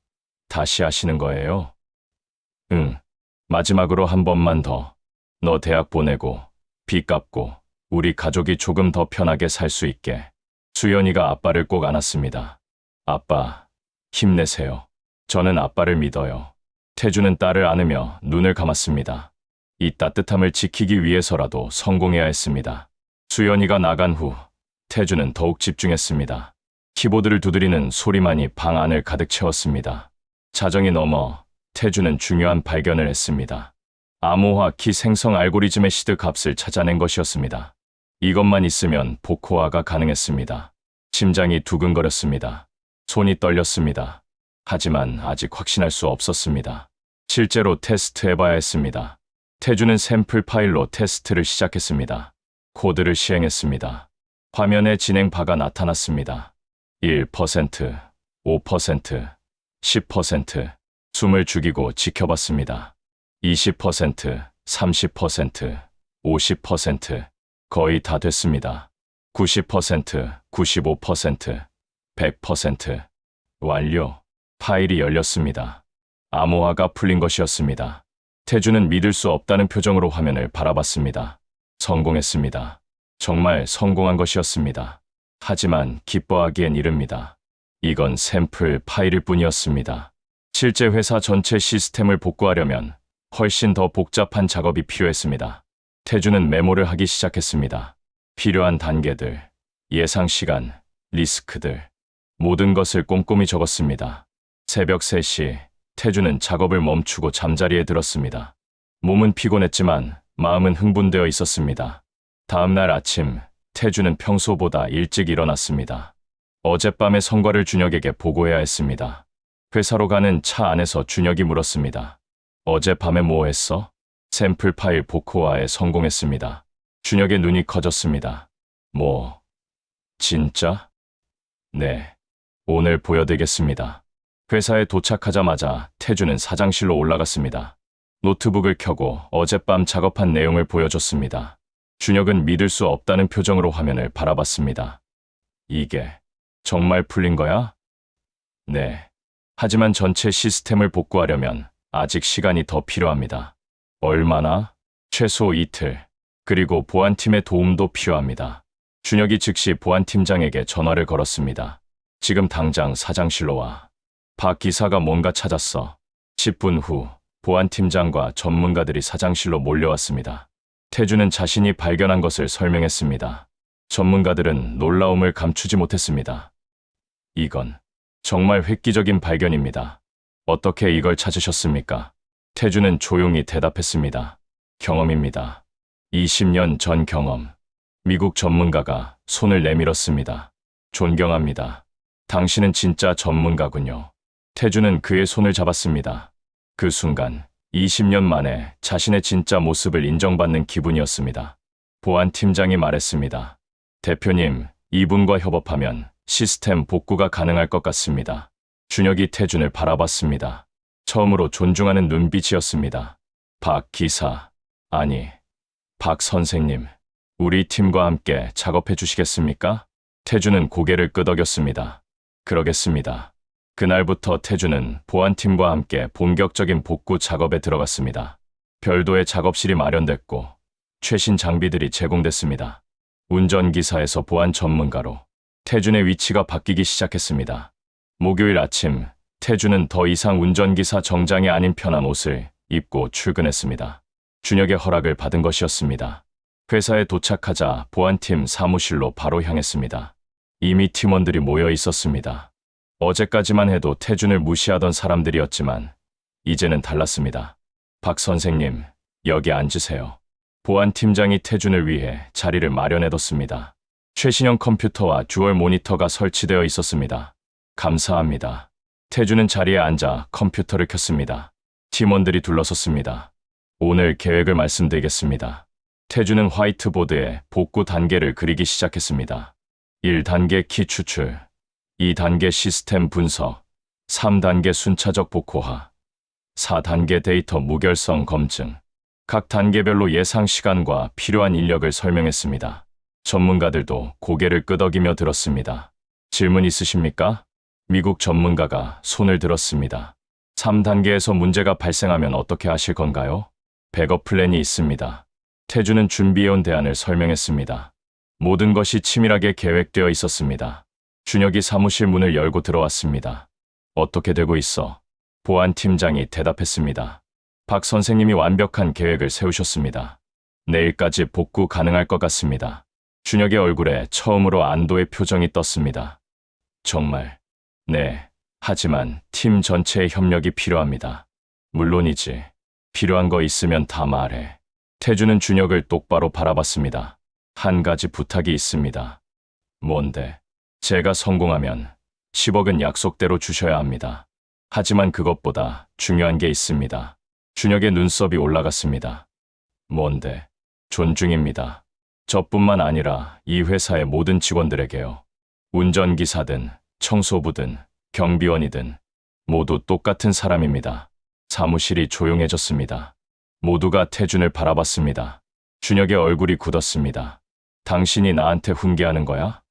다시 하시는 거예요? 응. 마지막으로 한 번만 더. 너 대학 보내고 빚 갚고 우리 가족이 조금 더 편하게 살 수 있게. 수연이가 아빠를 꼭 안았습니다. 아빠, 힘내세요. 저는 아빠를 믿어요. 태준은 딸을 안으며 눈을 감았습니다. 이 따뜻함을 지키기 위해서라도 성공해야 했습니다. 수연이가 나간 후 태준은 더욱 집중했습니다. 키보드를 두드리는 소리만이 방 안을 가득 채웠습니다. 자정이 넘어 태준은 중요한 발견을 했습니다. 암호화 키 생성 알고리즘의 시드 값을 찾아낸 것이었습니다. 이것만 있으면 복호화가 가능했습니다. 심장이 두근거렸습니다. 손이 떨렸습니다. 하지만 아직 확신할 수 없었습니다. 실제로 테스트해봐야 했습니다. 태준은 샘플 파일로 테스트를 시작했습니다. 코드를 시행했습니다. 화면에 진행바가 나타났습니다. 1%, 5%, 10%, 숨을 죽이고 지켜봤습니다. 20%, 30%, 50%, 거의 다 됐습니다. 90%, 95%, 100%, 완료. 파일이 열렸습니다. 암호화가 풀린 것이었습니다. 태준은 믿을 수 없다는 표정으로 화면을 바라봤습니다. 성공했습니다. 정말 성공한 것이었습니다. 하지만 기뻐하기엔 이릅니다. 이건 샘플 파일일 뿐이었습니다. 실제 회사 전체 시스템을 복구하려면 훨씬 더 복잡한 작업이 필요했습니다. 태주는 메모를 하기 시작했습니다. 필요한 단계들, 예상 시간, 리스크들, 모든 것을 꼼꼼히 적었습니다. 새벽 3시, 태주는 작업을 멈추고 잠자리에 들었습니다. 몸은 피곤했지만 마음은 흥분되어 있었습니다. 다음 날 아침, 태주는 평소보다 일찍 일어났습니다. 어젯밤의 성과를 준혁에게 보고해야 했습니다. 회사로 가는 차 안에서 준혁이 물었습니다. 어젯밤에 뭐 했어? 샘플 파일 복호화에 성공했습니다. 준혁의 눈이 커졌습니다. 뭐, 진짜? 네, 오늘 보여드리겠습니다. 회사에 도착하자마자 태주는 사장실로 올라갔습니다. 노트북을 켜고 어젯밤 작업한 내용을 보여줬습니다. 준혁은 믿을 수 없다는 표정으로 화면을 바라봤습니다. 이게 정말 풀린 거야? 네. 하지만 전체 시스템을 복구하려면 아직 시간이 더 필요합니다. 얼마나? 최소 이틀. 그리고 보안팀의 도움도 필요합니다. 준혁이 즉시 보안팀장에게 전화를 걸었습니다. 지금 당장 사장실로 와. 박 기사가 뭔가 찾았어. 10분 후 보안팀장과 전문가들이 사장실로 몰려왔습니다. 태주는 자신이 발견한 것을 설명했습니다. 전문가들은 놀라움을 감추지 못했습니다. 이건 정말 획기적인 발견입니다. 어떻게 이걸 찾으셨습니까? 태주는 조용히 대답했습니다. 경험입니다. 20년 전 경험. 미국 전문가가 손을 내밀었습니다. 존경합니다. 당신은 진짜 전문가군요. 태주는 그의 손을 잡았습니다. 그 순간 20년 만에 자신의 진짜 모습을 인정받는 기분이었습니다. 보안팀장이 말했습니다. 대표님, 이분과 협업하면 시스템 복구가 가능할 것 같습니다. 준혁이 태준을 바라봤습니다. 처음으로 존중하는 눈빛이었습니다. 박 기사, 아니, 박 선생님, 우리 팀과 함께 작업해 주시겠습니까? 태준은 고개를 끄덕였습니다. 그러겠습니다. 그날부터 태준은 보안팀과 함께 본격적인 복구 작업에 들어갔습니다. 별도의 작업실이 마련됐고 최신 장비들이 제공됐습니다. 운전기사에서 보안 전문가로 태준의 위치가 바뀌기 시작했습니다. 목요일 아침, 태준은 더 이상 운전기사 정장이 아닌 편한 옷을 입고 출근했습니다. 준혁의 허락을 받은 것이었습니다. 회사에 도착하자 보안팀 사무실로 바로 향했습니다. 이미 팀원들이 모여 있었습니다. 어제까지만 해도 태준을 무시하던 사람들이었지만 이제는 달랐습니다. 박 선생님, 여기 앉으세요. 보안팀장이 태준을 위해 자리를 마련해뒀습니다. 최신형 컴퓨터와 듀얼 모니터가 설치되어 있었습니다. 감사합니다. 태준은 자리에 앉아 컴퓨터를 켰습니다. 팀원들이 둘러섰습니다. 오늘 계획을 말씀드리겠습니다. 태준은 화이트보드에 복구 단계를 그리기 시작했습니다. 1단계 키 추출, 2단계 시스템 분석, 3단계 순차적 복호화, 4단계 데이터 무결성 검증. 각 단계별로 예상 시간과 필요한 인력을 설명했습니다. 전문가들도 고개를 끄덕이며 들었습니다. 질문 있으십니까? 미국 전문가가 손을 들었습니다. 3단계에서 문제가 발생하면 어떻게 하실 건가요? 백업 플랜이 있습니다. 태준은 준비해온 대안을 설명했습니다. 모든 것이 치밀하게 계획되어 있었습니다. 준혁이 사무실 문을 열고 들어왔습니다. 어떻게 되고 있어? 보안팀장이 대답했습니다. 박 선생님이 완벽한 계획을 세우셨습니다. 내일까지 복구 가능할 것 같습니다. 준혁의 얼굴에 처음으로 안도의 표정이 떴습니다. 정말, 네. 하지만 팀 전체의 협력이 필요합니다. 물론이지. 필요한 거 있으면 다 말해. 태준은 준혁을 똑바로 바라봤습니다. 한 가지 부탁이 있습니다. 뭔데? 제가 성공하면 10억은 약속대로 주셔야 합니다. 하지만 그것보다 중요한 게 있습니다. 준혁의 눈썹이 올라갔습니다. 뭔데? 존중입니다. 저뿐만 아니라 이 회사의 모든 직원들에게요. 운전기사든 청소부든 경비원이든 모두 똑같은 사람입니다. 사무실이 조용해졌습니다. 모두가 태준을 바라봤습니다. 준혁의 얼굴이 굳었습니다. 당신이 나한테 훈계하는 거야?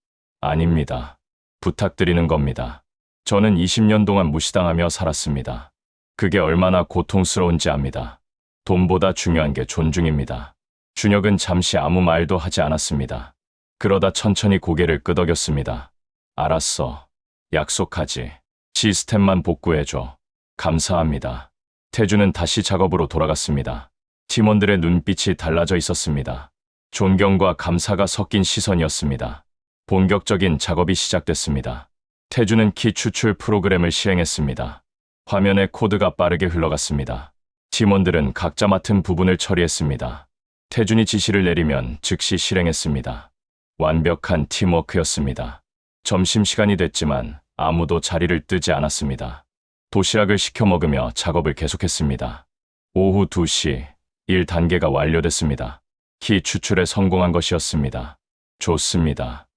아닙니다. 부탁드리는 겁니다. 저는 20년 동안 무시당하며 살았습니다. 그게 얼마나 고통스러운지 압니다. 돈보다 중요한 게 존중입니다. 준혁은 잠시 아무 말도 하지 않았습니다. 그러다 천천히 고개를 끄덕였습니다. 알았어. 약속하지. 시스템만 복구해줘. 감사합니다. 태주는 다시 작업으로 돌아갔습니다. 팀원들의 눈빛이 달라져 있었습니다. 존경과 감사가 섞인 시선이었습니다. 본격적인 작업이 시작됐습니다. 태주는 키 추출 프로그램을 시행했습니다. 화면에 코드가 빠르게 흘러갔습니다. 팀원들은 각자 맡은 부분을 처리했습니다. 태준이 지시를 내리면 즉시 실행했습니다. 완벽한 팀워크였습니다. 점심시간이 됐지만 아무도 자리를 뜨지 않았습니다. 도시락을 시켜 먹으며 작업을 계속했습니다. 오후 2시 1단계가 완료됐습니다. 키 추출에 성공한 것이었습니다. 좋습니다.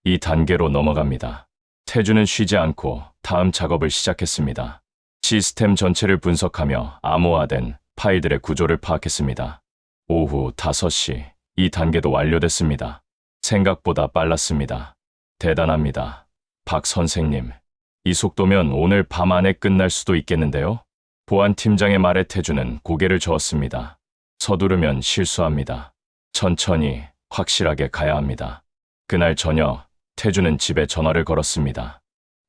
2단계로 넘어갑니다. 태준은 쉬지 않고 다음 작업을 시작했습니다. 시스템 전체를 분석하며 암호화된 파일들의 구조를 파악했습니다. 오후 5시 2단계도 완료됐습니다. 생각보다 빨랐습니다. 대단합니다. 박 선생님. 이 속도면 오늘 밤 안에 끝날 수도 있겠는데요? 보안팀장의 말에 태주는 고개를 저었습니다. 서두르면 실수합니다. 천천히, 확실하게 가야 합니다. 그날 저녁, 태주는 집에 전화를 걸었습니다.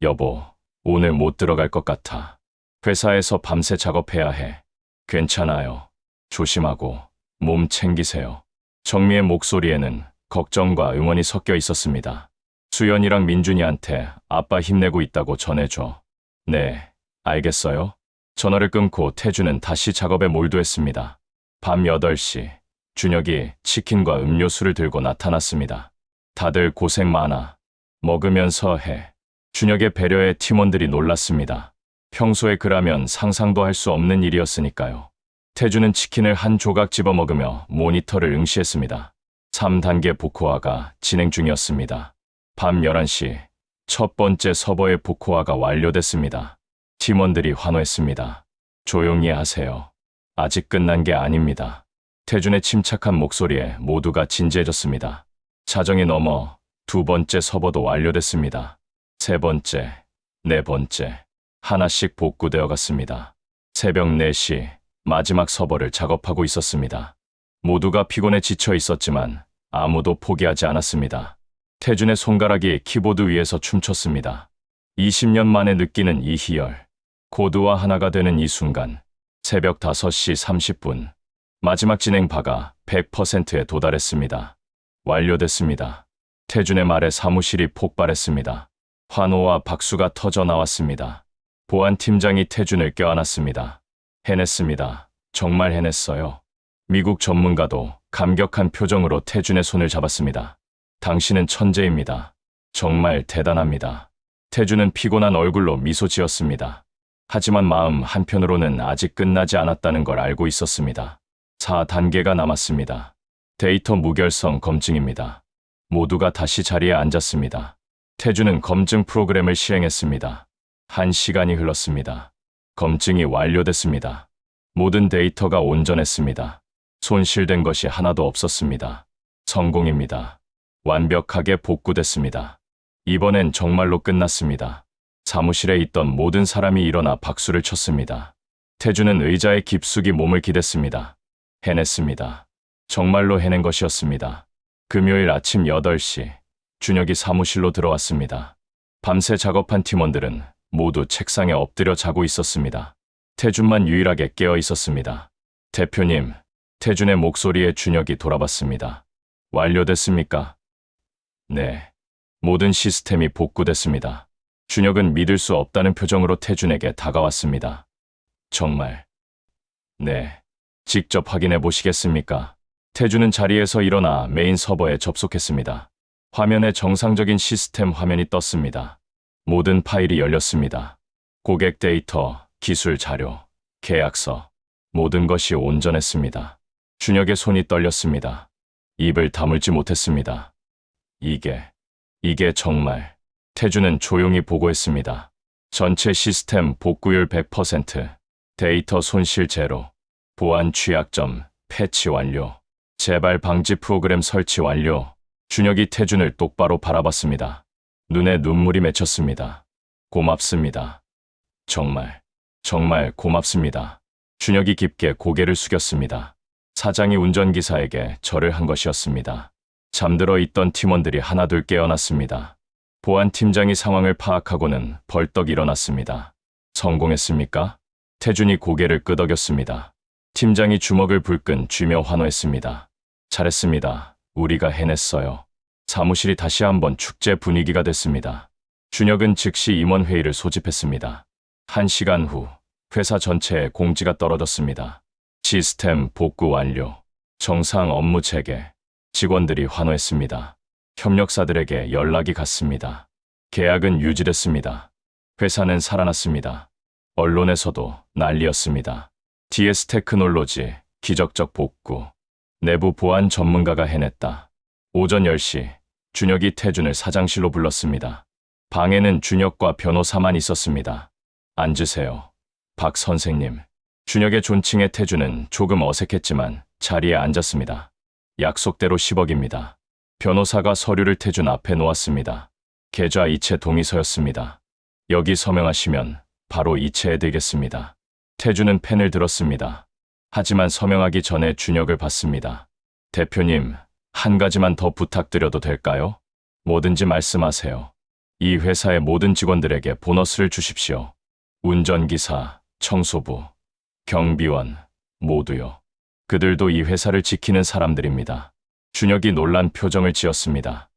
여보, 오늘 못 들어갈 것 같아. 회사에서 밤새 작업해야 해. 괜찮아요. 조심하고 몸 챙기세요. 정미의 목소리에는 걱정과 응원이 섞여 있었습니다. 수연이랑 민준이한테 아빠 힘내고 있다고 전해줘. 네, 알겠어요. 전화를 끊고 태주는 다시 작업에 몰두했습니다. 밤 8시, 준혁이 치킨과 음료수를 들고 나타났습니다. 다들 고생 많아. 먹으면서 해. 준혁의 배려에 팀원들이 놀랐습니다. 평소에 그라면 상상도 할 수 없는 일이었으니까요. 태주는 치킨을 한 조각 집어 먹으며 모니터를 응시했습니다. 3단계 복호화가 진행 중이었습니다. 밤 11시, 첫 번째 서버의 복호화가 완료됐습니다. 팀원들이 환호했습니다. 조용히 하세요. 아직 끝난 게 아닙니다. 태준의 침착한 목소리에 모두가 진지해졌습니다. 자정이 넘어 2번째 서버도 완료됐습니다. 3번째, 4번째, 하나씩 복구되어 갔습니다. 새벽 4시, 마지막 서버를 작업하고 있었습니다. 모두가 피곤에 지쳐 있었지만 아무도 포기하지 않았습니다. 태준의 손가락이 키보드 위에서 춤췄습니다. 20년 만에 느끼는 이 희열, 코드와 하나가 되는 이 순간, 새벽 5시 30분, 마지막 진행 바가 100%에 도달했습니다. 완료됐습니다. 태준의 말에 사무실이 폭발했습니다. 환호와 박수가 터져 나왔습니다. 보안팀장이 태준을 껴안았습니다. 해냈습니다. 정말 해냈어요. 미국 전문가도 감격한 표정으로 태준의 손을 잡았습니다. 당신은 천재입니다. 정말 대단합니다. 태준은 피곤한 얼굴로 미소 지었습니다. 하지만 마음 한편으로는 아직 끝나지 않았다는 걸 알고 있었습니다. 4단계가 남았습니다. 데이터 무결성 검증입니다. 모두가 다시 자리에 앉았습니다. 태준은 검증 프로그램을 시행했습니다. 1시간이 흘렀습니다. 검증이 완료됐습니다. 모든 데이터가 온전했습니다. 손실된 것이 하나도 없었습니다. 성공입니다. 완벽하게 복구됐습니다. 이번엔 정말로 끝났습니다. 사무실에 있던 모든 사람이 일어나 박수를 쳤습니다. 태준은 의자에 깊숙이 몸을 기댔습니다. 해냈습니다. 정말로 해낸 것이었습니다. 금요일 아침 8시, 준혁이 사무실로 들어왔습니다. 밤새 작업한 팀원들은 모두 책상에 엎드려 자고 있었습니다. 태준만 유일하게 깨어 있었습니다. 대표님, 태준의 목소리에 준혁이 돌아봤습니다. 완료됐습니까? 네. 모든 시스템이 복구됐습니다. 준혁은 믿을 수 없다는 표정으로 태준에게 다가왔습니다. 정말. 네. 직접 확인해 보시겠습니까? 태준은 자리에서 일어나 메인 서버에 접속했습니다. 화면에 정상적인 시스템 화면이 떴습니다. 모든 파일이 열렸습니다. 고객 데이터, 기술 자료, 계약서, 모든 것이 온전했습니다. 준혁의 손이 떨렸습니다. 입을 다물지 못했습니다. 이게 정말. 태준은 조용히 보고했습니다. 전체 시스템 복구율 100%, 데이터 손실 제로, 보안 취약점, 패치 완료, 재발 방지 프로그램 설치 완료. 준혁이 태준을 똑바로 바라봤습니다. 눈에 눈물이 맺혔습니다. 고맙습니다. 정말 고맙습니다. 준혁이 깊게 고개를 숙였습니다. 사장이 운전기사에게 절을 한 것이었습니다. 잠들어 있던 팀원들이 하나둘 깨어났습니다. 보안팀장이 상황을 파악하고는 벌떡 일어났습니다. 성공했습니까? 태준이 고개를 끄덕였습니다. 팀장이 주먹을 불끈 쥐며 환호했습니다. 잘했습니다. 우리가 해냈어요. 사무실이 다시 한번 축제 분위기가 됐습니다. 준혁은 즉시 임원회의를 소집했습니다. 1시간 후 회사 전체에 공지가 떨어졌습니다. 시스템 복구 완료. 정상 업무 재개. 직원들이 환호했습니다. 협력사들에게 연락이 갔습니다. 계약은 유지됐습니다. 회사는 살아났습니다. 언론에서도 난리였습니다. DS 테크놀로지 기적적 복구. 내부 보안 전문가가 해냈다. 오전 10시 준혁이 태준을 사장실로 불렀습니다. 방에는 준혁과 변호사만 있었습니다. 앉으세요. 박 선생님. 준혁의 존칭에 태준은 조금 어색했지만 자리에 앉았습니다. 약속대로 10억입니다. 변호사가 서류를 태준 앞에 놓았습니다. 계좌 이체 동의서였습니다. 여기 서명하시면 바로 이체해드리겠습니다. 태준은 펜을 들었습니다. 하지만 서명하기 전에 준혁을 봤습니다. 대표님, 한 가지만 더 부탁드려도 될까요? 뭐든지 말씀하세요. 이 회사의 모든 직원들에게 보너스를 주십시오. 운전기사, 청소부, 경비원, 모두요. 그들도 이 회사를 지키는 사람들입니다. 준혁이 놀란 표정을 지었습니다.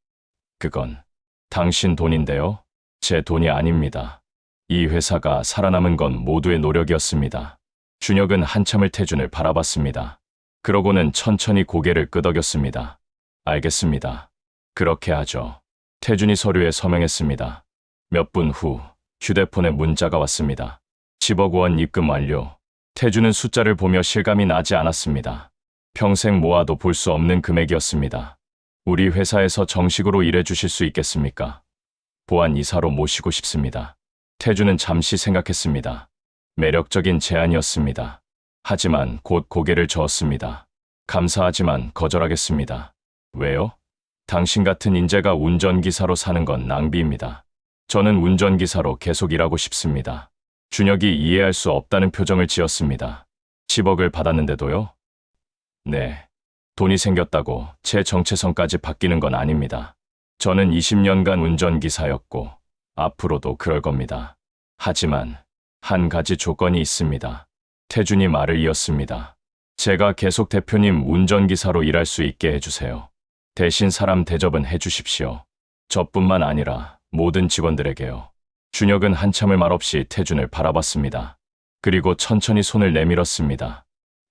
그건 당신 돈인데요? 제 돈이 아닙니다. 이 회사가 살아남은 건 모두의 노력이었습니다. 준혁은 한참을 태준을 바라봤습니다. 그러고는 천천히 고개를 끄덕였습니다. 알겠습니다. 그렇게 하죠. 태준이 서류에 서명했습니다. 몇 분 후 휴대폰에 문자가 왔습니다. 10억 원 입금 완료. 태준은 숫자를 보며 실감이 나지 않았습니다. 평생 모아도 볼 수 없는 금액이었습니다. 우리 회사에서 정식으로 일해 주실 수 있겠습니까? 보안 이사로 모시고 싶습니다. 태준은 잠시 생각했습니다. 매력적인 제안이었습니다. 하지만 곧 고개를 저었습니다. 감사하지만 거절하겠습니다. 왜요? 당신 같은 인재가 운전기사로 사는 건 낭비입니다. 저는 운전기사로 계속 일하고 싶습니다. 준혁이 이해할 수 없다는 표정을 지었습니다. 10억을 받았는데도요? 네. 돈이 생겼다고 제 정체성까지 바뀌는 건 아닙니다. 저는 20년간 운전기사였고 앞으로도 그럴 겁니다. 하지만 한 가지 조건이 있습니다. 태준이 말을 이었습니다. 제가 계속 대표님 운전기사로 일할 수 있게 해주세요. 대신 사람 대접은 해주십시오. 저뿐만 아니라 모든 직원들에게요. 준혁은 한참을 말없이 태준을 바라봤습니다. 그리고 천천히 손을 내밀었습니다.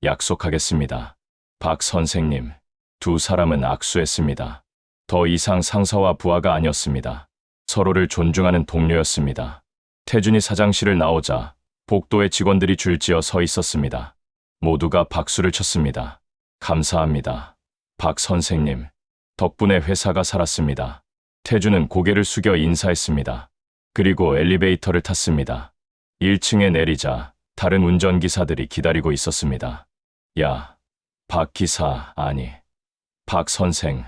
약속하겠습니다. 박 선생님, 두 사람은 악수했습니다. 더 이상 상사와 부하가 아니었습니다. 서로를 존중하는 동료였습니다. 태준이 사장실을 나오자 복도에 직원들이 줄지어 서 있었습니다. 모두가 박수를 쳤습니다. 감사합니다. 박 선생님. 덕분에 회사가 살았습니다. 태준은 고개를 숙여 인사했습니다. 그리고 엘리베이터를 탔습니다. 1층에 내리자 다른 운전기사들이 기다리고 있었습니다. 야, 박 기사, 아니, 박 선생.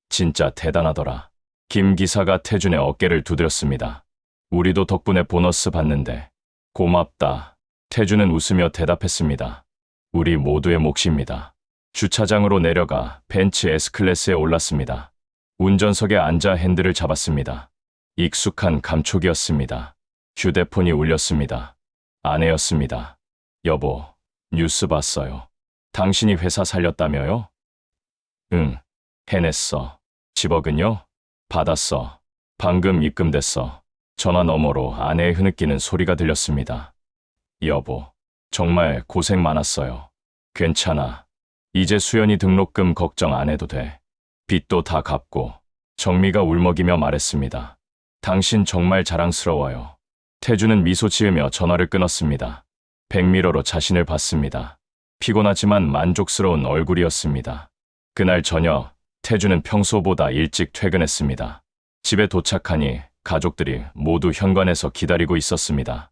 진짜 대단하더라. 김 기사가 태준의 어깨를 두드렸습니다. 우리도 덕분에 보너스 받는데 고맙다. 태준은 웃으며 대답했습니다. 우리 모두의 몫입니다. 주차장으로 내려가 벤츠 S클래스에 올랐습니다. 운전석에 앉아 핸들을 잡았습니다. 익숙한 감촉이었습니다. 휴대폰이 울렸습니다. 아내였습니다. 여보, 뉴스 봤어요. 당신이 회사 살렸다며요? 응, 해냈어. 10억은요? 받았어. 방금 입금됐어. 전화 너머로 아내의 흐느끼는 소리가 들렸습니다. 여보, 정말 고생 많았어요. 괜찮아. 이제 수연이 등록금 걱정 안 해도 돼. 빚도 다 갚고. 정미가 울먹이며 말했습니다. 당신 정말 자랑스러워요. 태준은 미소 지으며 전화를 끊었습니다. 백미러로 자신을 봤습니다. 피곤하지만 만족스러운 얼굴이었습니다. 그날 저녁, 태준은 평소보다 일찍 퇴근했습니다. 집에 도착하니 가족들이 모두 현관에서 기다리고 있었습니다.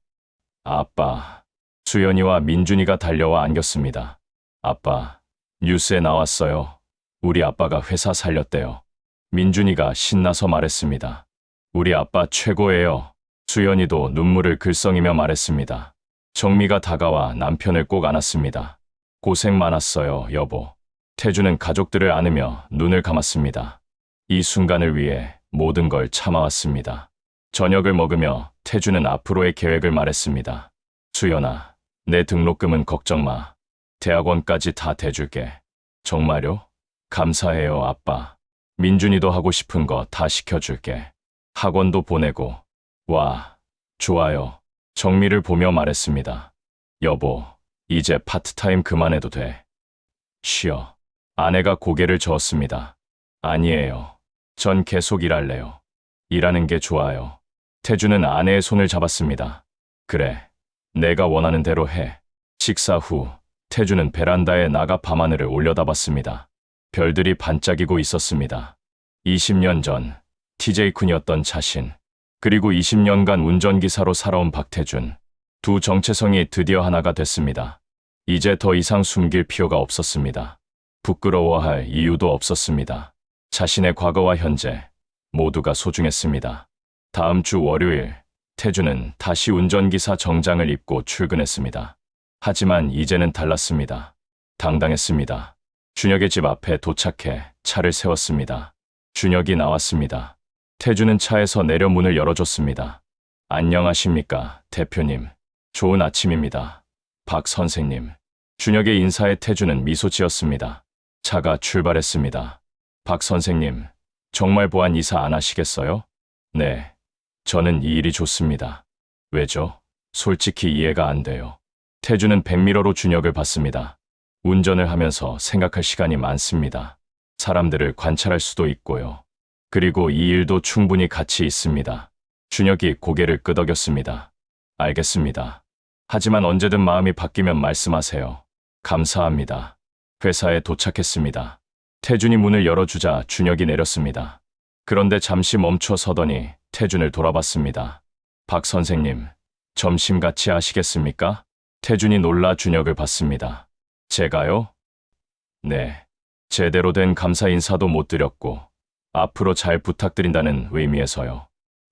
아빠, 수연이와 민준이가 달려와 안겼습니다. 아빠, 뉴스에 나왔어요. 우리 아빠가 회사 살렸대요. 민준이가 신나서 말했습니다. 우리 아빠 최고예요. 수연이도 눈물을 글썽이며 말했습니다. 정미가 다가와 남편을 꼭 안았습니다. 고생 많았어요, 여보. 태준은 가족들을 안으며 눈을 감았습니다. 이 순간을 위해 모든 걸 참아왔습니다. 저녁을 먹으며 태주는 앞으로의 계획을 말했습니다. 수연아, 내 등록금은 걱정 마. 대학원까지 다 대줄게. 정말요? 감사해요, 아빠. 민준이도 하고 싶은 거 다 시켜줄게. 학원도 보내고. 와, 좋아요. 정미를 보며 말했습니다. 여보, 이제 파트타임 그만해도 돼. 쉬어. 아내가 고개를 저었습니다. 아니에요. 전 계속 일할래요. 일하는 게 좋아요. 태주는 아내의 손을 잡았습니다. 그래, 내가 원하는 대로 해. 식사 후 태주는 베란다에 나가 밤하늘을 올려다봤습니다. 별들이 반짝이고 있었습니다. 20년 전 TJ쿤이었던 자신, 그리고 20년간 운전기사로 살아온 박태준, 두 정체성이 드디어 하나가 됐습니다. 이제 더 이상 숨길 필요가 없었습니다. 부끄러워할 이유도 없었습니다. 자신의 과거와 현재 모두가 소중했습니다. 다음 주 월요일, 태주는 다시 운전기사 정장을 입고 출근했습니다. 하지만 이제는 달랐습니다. 당당했습니다. 준혁의 집 앞에 도착해 차를 세웠습니다. 준혁이 나왔습니다. 태주는 차에서 내려 문을 열어줬습니다. 안녕하십니까, 대표님. 좋은 아침입니다. 박 선생님. 준혁의 인사에 태주는 미소 지었습니다. 차가 출발했습니다. 박 선생님, 정말 보안 이사 안 하시겠어요? 네, 저는 이 일이 좋습니다. 왜죠? 솔직히 이해가 안 돼요. 태주는 백미러로 준혁을 봤습니다. 운전을 하면서 생각할 시간이 많습니다. 사람들을 관찰할 수도 있고요. 그리고 이 일도 충분히 가치 있습니다. 준혁이 고개를 끄덕였습니다. 알겠습니다. 하지만 언제든 마음이 바뀌면 말씀하세요. 감사합니다. 회사에 도착했습니다. 태준이 문을 열어주자 준혁이 내렸습니다. 그런데 잠시 멈춰 서더니 태준을 돌아봤습니다. 박 선생님, 점심 같이 하시겠습니까? 태준이 놀라 준혁을 봤습니다. 제가요? 네. 제대로 된 감사 인사도 못 드렸고 앞으로 잘 부탁드린다는 의미에서요.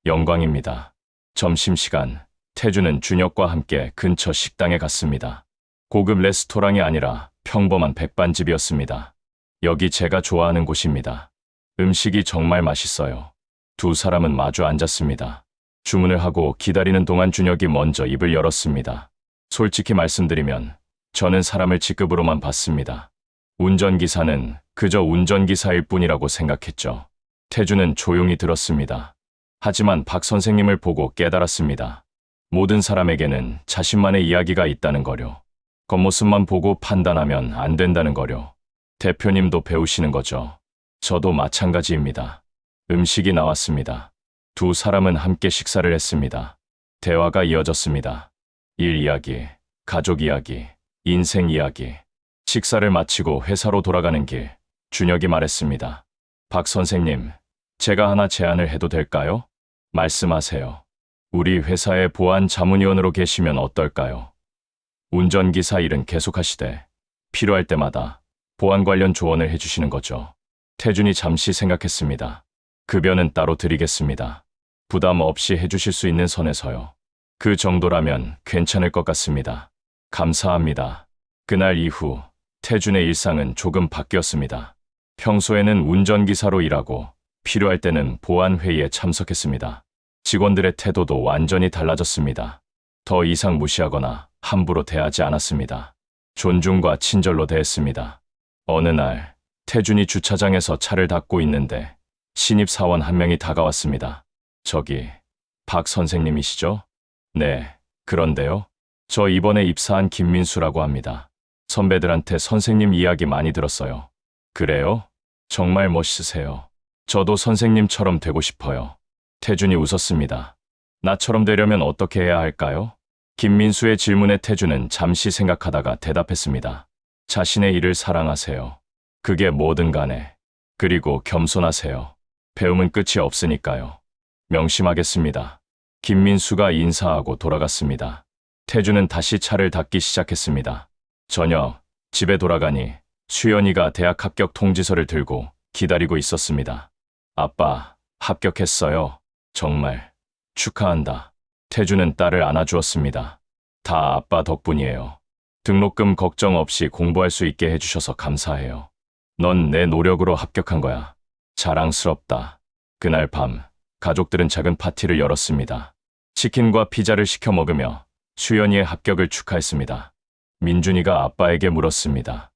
영광입니다. 점심시간, 태준은 준혁과 함께 근처 식당에 갔습니다. 고급 레스토랑이 아니라 평범한 백반집이었습니다. 여기 제가 좋아하는 곳입니다. 음식이 정말 맛있어요. 두 사람은 마주 앉았습니다. 주문을 하고 기다리는 동안 준혁이 먼저 입을 열었습니다. 솔직히 말씀드리면 저는 사람을 직급으로만 봤습니다. 운전기사는 그저 운전기사일 뿐이라고 생각했죠. 태주는 조용히 들었습니다. 하지만 박 선생님을 보고 깨달았습니다. 모든 사람에게는 자신만의 이야기가 있다는 거요. 겉모습만 보고 판단하면 안 된다는 거요. 대표님도 배우시는 거죠. 저도 마찬가지입니다. 음식이 나왔습니다. 두 사람은 함께 식사를 했습니다. 대화가 이어졌습니다. 일 이야기, 가족 이야기, 인생 이야기. 식사를 마치고 회사로 돌아가는 길, 준혁이 말했습니다. 박 선생님, 제가 하나 제안을 해도 될까요? 말씀하세요. 우리 회사의 보안 자문위원으로 계시면 어떨까요? 운전기사 일은 계속하시되 필요할 때마다 보안 관련 조언을 해주시는 거죠. 태준이 잠시 생각했습니다. 급여는 따로 드리겠습니다. 부담 없이 해주실 수 있는 선에서요. 그 정도라면 괜찮을 것 같습니다. 감사합니다. 그날 이후 태준의 일상은 조금 바뀌었습니다. 평소에는 운전기사로 일하고 필요할 때는 보안회의에 참석했습니다. 직원들의 태도도 완전히 달라졌습니다. 더 이상 무시하거나 함부로 대하지 않았습니다. 존중과 친절로 대했습니다. 어느 날 태준이 주차장에서 차를 닦고 있는데 신입사원 한 명이 다가왔습니다. 저기, 박 선생님이시죠? 네, 그런데요. 저 이번에 입사한 김민수라고 합니다. 선배들한테 선생님 이야기 많이 들었어요. 그래요? 정말 멋있으세요. 저도 선생님처럼 되고 싶어요. 태준이 웃었습니다. 나처럼 되려면 어떻게 해야 할까요? 김민수의 질문에 태준은 잠시 생각하다가 대답했습니다. 자신의 일을 사랑하세요. 그게 뭐든 간에. 그리고 겸손하세요. 배움은 끝이 없으니까요. 명심하겠습니다. 김민수가 인사하고 돌아갔습니다. 태준은 다시 차를 닦기 시작했습니다. 저녁, 집에 돌아가니 수연이가 대학 합격 통지서를 들고 기다리고 있었습니다. 아빠, 합격했어요. 정말 축하한다. 태준은 딸을 안아주었습니다. 다 아빠 덕분이에요. 등록금 걱정 없이 공부할 수 있게 해주셔서 감사해요. 넌 내 노력으로 합격한 거야. 자랑스럽다. 그날 밤 가족들은 작은 파티를 열었습니다. 치킨과 피자를 시켜 먹으며 수연이의 합격을 축하했습니다. 민준이가 아빠에게 물었습니다.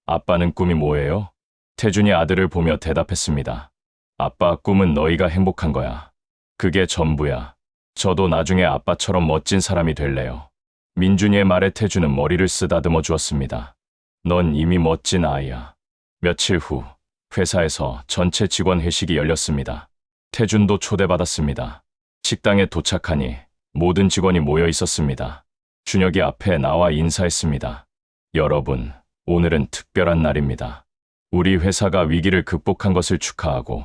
아빠는 꿈이 뭐예요? 태준이 아들을 보며 대답했습니다. 아빠 꿈은 너희가 행복한 거야. 그게 전부야. 저도 나중에 아빠처럼 멋진 사람이 될래요. 민준이의 말에 태준은 머리를 쓰다듬어 주었습니다. 넌 이미 멋진 아이야. 며칠 후 회사에서 전체 직원 회식이 열렸습니다. 태준도 초대받았습니다. 식당에 도착하니 모든 직원이 모여 있었습니다. 준혁이 앞에 나와 인사했습니다. 여러분, 오늘은 특별한 날입니다. 우리 회사가 위기를 극복한 것을 축하하고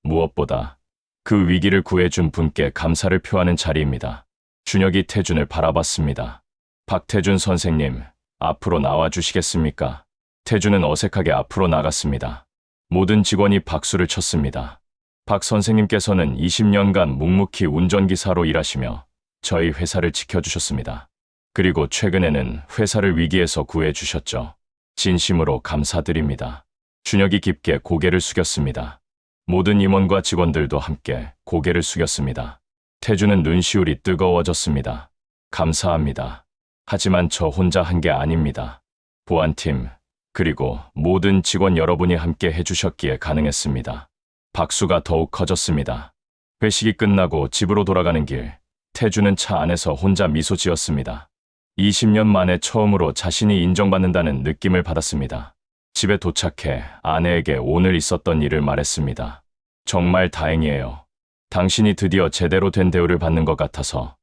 무엇보다 그 위기를 구해준 분께 감사를 표하는 자리입니다. 준혁이 태준을 바라봤습니다. 박태준 선생님, 앞으로 나와 주시겠습니까? 태준은 어색하게 앞으로 나갔습니다. 모든 직원이 박수를 쳤습니다. 박 선생님께서는 20년간 묵묵히 운전기사로 일하시며 저희 회사를 지켜주셨습니다. 그리고 최근에는 회사를 위기에서 구해주셨죠. 진심으로 감사드립니다. 준혁이 깊게 고개를 숙였습니다. 모든 임원과 직원들도 함께 고개를 숙였습니다. 태준은 눈시울이 뜨거워졌습니다. 감사합니다. 하지만 저 혼자 한 게 아닙니다. 보안팀, 그리고 모든 직원 여러분이 함께 해주셨기에 가능했습니다. 박수가 더욱 커졌습니다. 회식이 끝나고 집으로 돌아가는 길, 태준은 차 안에서 혼자 미소 지었습니다. 20년 만에 처음으로 자신이 인정받는다는 느낌을 받았습니다. 집에 도착해 아내에게 오늘 있었던 일을 말했습니다. 정말 다행이에요. 당신이 드디어 제대로 된 대우를 받는 것 같아서.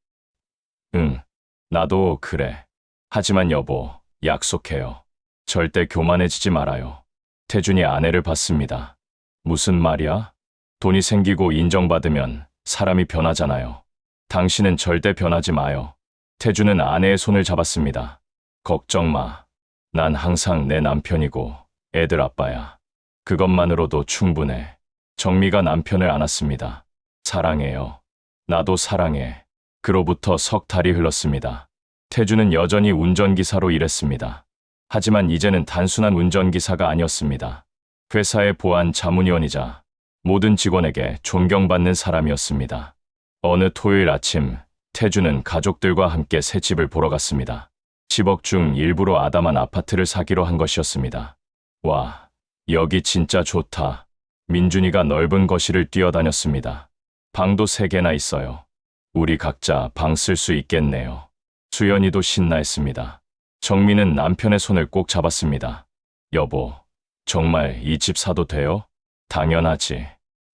응, 나도 그래. 하지만 여보, 약속해요. 절대 교만해지지 말아요. 태준이 아내를 봤습니다. 무슨 말이야? 돈이 생기고 인정받으면 사람이 변하잖아요. 당신은 절대 변하지 마요. 태준은 아내의 손을 잡았습니다. 걱정 마. 난 항상 내 남편이고 애들 아빠야. 그것만으로도 충분해. 정미가 남편을 안았습니다. 사랑해요. 나도 사랑해. 그로부터 석 달이 흘렀습니다. 태준은 여전히 운전기사로 일했습니다. 하지만 이제는 단순한 운전기사가 아니었습니다. 회사의 보안 자문위원이자 모든 직원에게 존경받는 사람이었습니다. 어느 토요일 아침, 태준은 가족들과 함께 새 집을 보러 갔습니다. 10억 중 일부러 아담한 아파트를 사기로 한 것이었습니다. 와, 여기 진짜 좋다. 민준이가 넓은 거실을 뛰어다녔습니다. 방도 3개나 있어요. 우리 각자 방 쓸 수 있겠네요. 수연이도 신나했습니다. 정미는 남편의 손을 꼭 잡았습니다. 여보, 정말 이 집 사도 돼요? 당연하지.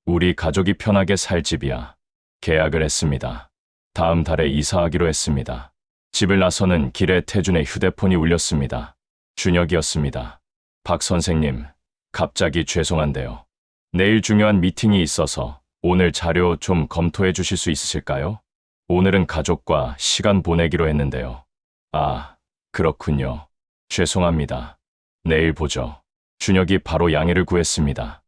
우리 가족이 편하게 살 집이야. 계약을 했습니다. 다음 달에 이사하기로 했습니다. 집을 나서는 길에 태준의 휴대폰이 울렸습니다. 준혁이었습니다. 박 선생님, 갑자기 죄송한데요. 내일 중요한 미팅이 있어서 오늘 자료 좀 검토해 주실 수 있으실까요? 오늘은 가족과 시간 보내기로 했는데요. 아, 그렇군요. 죄송합니다. 내일 보죠. 준혁이 바로 양해를 구했습니다.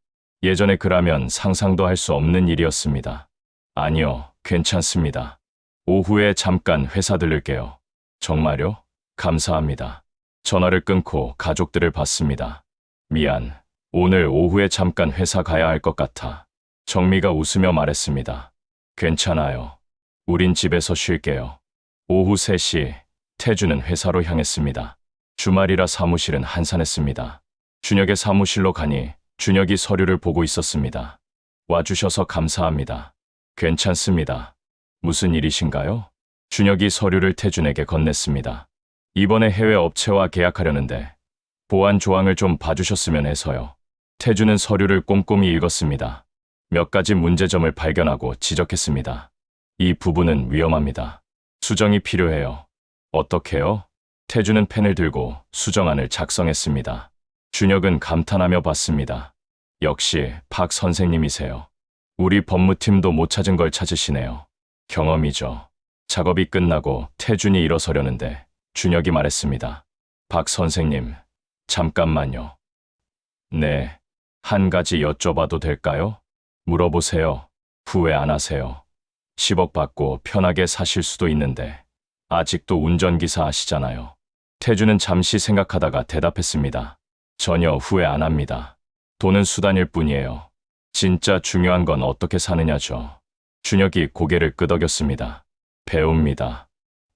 예전에 그라면 상상도 할 수 없는 일이었습니다. 아니요, 괜찮습니다. 오후에 잠깐 회사 들를게요. 정말요? 감사합니다. 전화를 끊고 가족들을 봤습니다. 미안. 오늘 오후에 잠깐 회사 가야 할 것 같아. 정미가 웃으며 말했습니다. 괜찮아요. 우린 집에서 쉴게요. 오후 3시, 태준은 회사로 향했습니다. 주말이라 사무실은 한산했습니다. 준혁의 사무실로 가니 준혁이 서류를 보고 있었습니다. 와주셔서 감사합니다. 괜찮습니다. 무슨 일이신가요? 준혁이 서류를 태준에게 건넸습니다. 이번에 해외 업체와 계약하려는데 보안 조항을 좀 봐주셨으면 해서요. 태준은 서류를 꼼꼼히 읽었습니다. 몇 가지 문제점을 발견하고 지적했습니다. 이 부분은 위험합니다. 수정이 필요해요. 어떻게요? 태준은 펜을 들고 수정안을 작성했습니다. 준혁은 감탄하며 봤습니다. 역시 박 선생님이세요. 우리 법무팀도 못 찾은 걸 찾으시네요. 경험이죠. 작업이 끝나고 태준이 일어서려는데 준혁이 말했습니다. 박 선생님, 잠깐만요. 네, 한 가지 여쭤봐도 될까요? 물어보세요. 후회 안 하세요. 10억 받고 편하게 사실 수도 있는데 아직도 운전기사 하시잖아요. 태준은 잠시 생각하다가 대답했습니다. 전혀 후회 안 합니다. 돈은 수단일 뿐이에요. 진짜 중요한 건 어떻게 사느냐죠. 준혁이 고개를 끄덕였습니다. 배웁니다.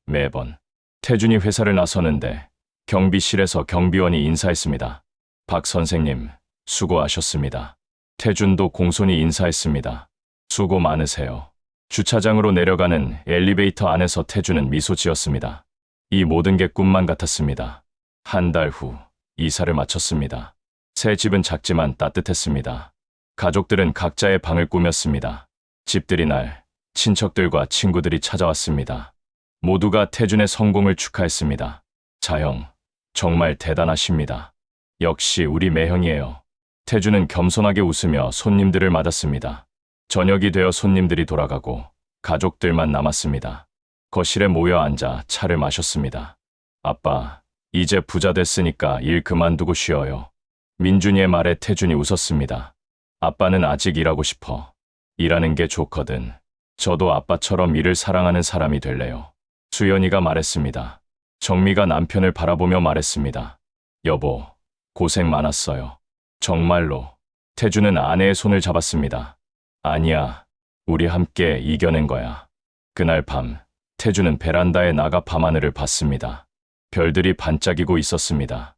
매번. 태준이 회사를 나서는데 경비실에서 경비원이 인사했습니다. 박 선생님, 수고하셨습니다. 태준도 공손히 인사했습니다. 수고 많으세요. 주차장으로 내려가는 엘리베이터 안에서 태준은 미소 지었습니다. 이 모든 게 꿈만 같았습니다. 한 달 후 이사를 마쳤습니다. 새 집은 작지만 따뜻했습니다. 가족들은 각자의 방을 꾸몄습니다. 집들이 날 친척들과 친구들이 찾아왔습니다. 모두가 태준의 성공을 축하했습니다. 자형, 정말 대단하십니다. 역시 우리 매형이에요. 태준은 겸손하게 웃으며 손님들을 맞았습니다. 저녁이 되어 손님들이 돌아가고 가족들만 남았습니다. 거실에 모여 앉아 차를 마셨습니다. 아빠, 이제 부자 됐으니까 일 그만두고 쉬어요. 민준이의 말에 태준이 웃었습니다. 아빠는 아직 일하고 싶어. 일하는 게 좋거든. 저도 아빠처럼 일을 사랑하는 사람이 될래요. 수연이가 말했습니다. 정미가 남편을 바라보며 말했습니다. 여보, 고생 많았어요. 정말로. 태준은 아내의 손을 잡았습니다. 아니야, 우리 함께 이겨낸 거야. 그날 밤, 태준은 베란다에 나가 밤하늘을 봤습니다. 별들이 반짝이고 있었습니다.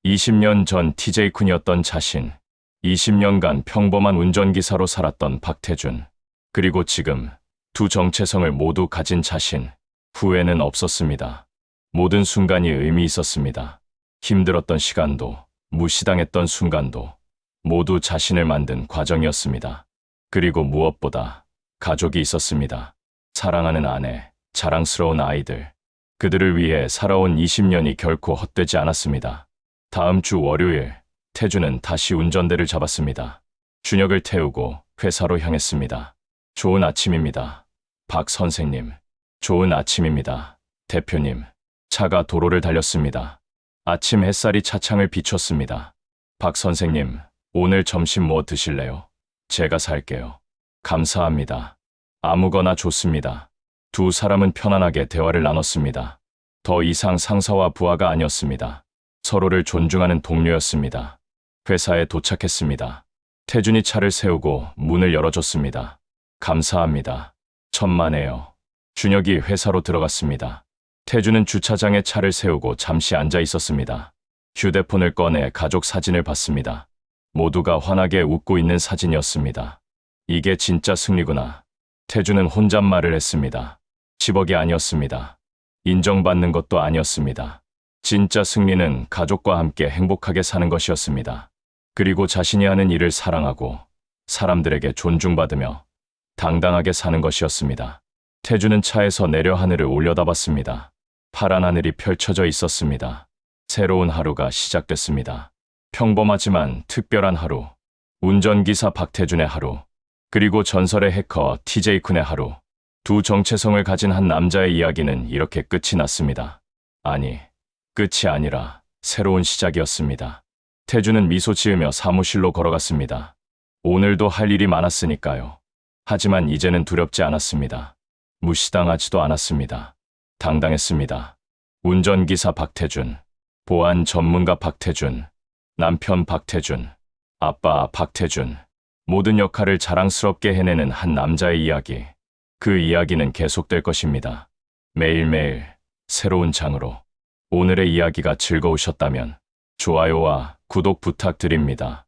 20년 전 TJ쿤이었던 자신, 20년간 평범한 운전기사로 살았던 박태준, 그리고 지금 두 정체성을 모두 가진 자신, 후회는 없었습니다. 모든 순간이 의미 있었습니다. 힘들었던 시간도, 무시당했던 순간도 모두 자신을 만든 과정이었습니다. 그리고 무엇보다 가족이 있었습니다. 사랑하는 아내, 자랑스러운 아이들. 그들을 위해 살아온 20년이 결코 헛되지 않았습니다. 다음 주 월요일, 태준은 다시 운전대를 잡았습니다. 준혁을 태우고 회사로 향했습니다. 좋은 아침입니다. 박 선생님. 좋은 아침입니다. 대표님. 차가 도로를 달렸습니다. 아침 햇살이 차창을 비췄습니다. 박 선생님, 오늘 점심 뭐 드실래요? 제가 살게요. 감사합니다. 아무거나 좋습니다. 두 사람은 편안하게 대화를 나눴습니다. 더 이상 상사와 부하가 아니었습니다. 서로를 존중하는 동료였습니다. 회사에 도착했습니다. 태준이 차를 세우고 문을 열어줬습니다. 감사합니다. 천만에요. 준혁이 회사로 들어갔습니다. 태준은 주차장에 차를 세우고 잠시 앉아 있었습니다. 휴대폰을 꺼내 가족 사진을 봤습니다. 모두가 환하게 웃고 있는 사진이었습니다. 이게 진짜 승리구나. 태준은 혼잣말을 했습니다. 10억이 아니었습니다. 인정받는 것도 아니었습니다. 진짜 승리는 가족과 함께 행복하게 사는 것이었습니다. 그리고 자신이 하는 일을 사랑하고 사람들에게 존중받으며 당당하게 사는 것이었습니다. 태준은 차에서 내려 하늘을 올려다봤습니다. 파란 하늘이 펼쳐져 있었습니다. 새로운 하루가 시작됐습니다. 평범하지만 특별한 하루. 운전기사 박태준의 하루. 그리고 전설의 해커 TJ쿤의 하루. 두 정체성을 가진 한 남자의 이야기는 이렇게 끝이 났습니다. 아니, 끝이 아니라 새로운 시작이었습니다. 태준은 미소 지으며 사무실로 걸어갔습니다. 오늘도 할 일이 많았으니까요. 하지만 이제는 두렵지 않았습니다. 무시당하지도 않았습니다. 당당했습니다. 운전기사 박태준, 보안 전문가 박태준, 남편 박태준, 아빠 박태준, 모든 역할을 자랑스럽게 해내는 한 남자의 이야기. 그 이야기는 계속될 것입니다. 매일매일 새로운 장으로. 오늘의 이야기가 즐거우셨다면 좋아요와 구독 부탁드립니다.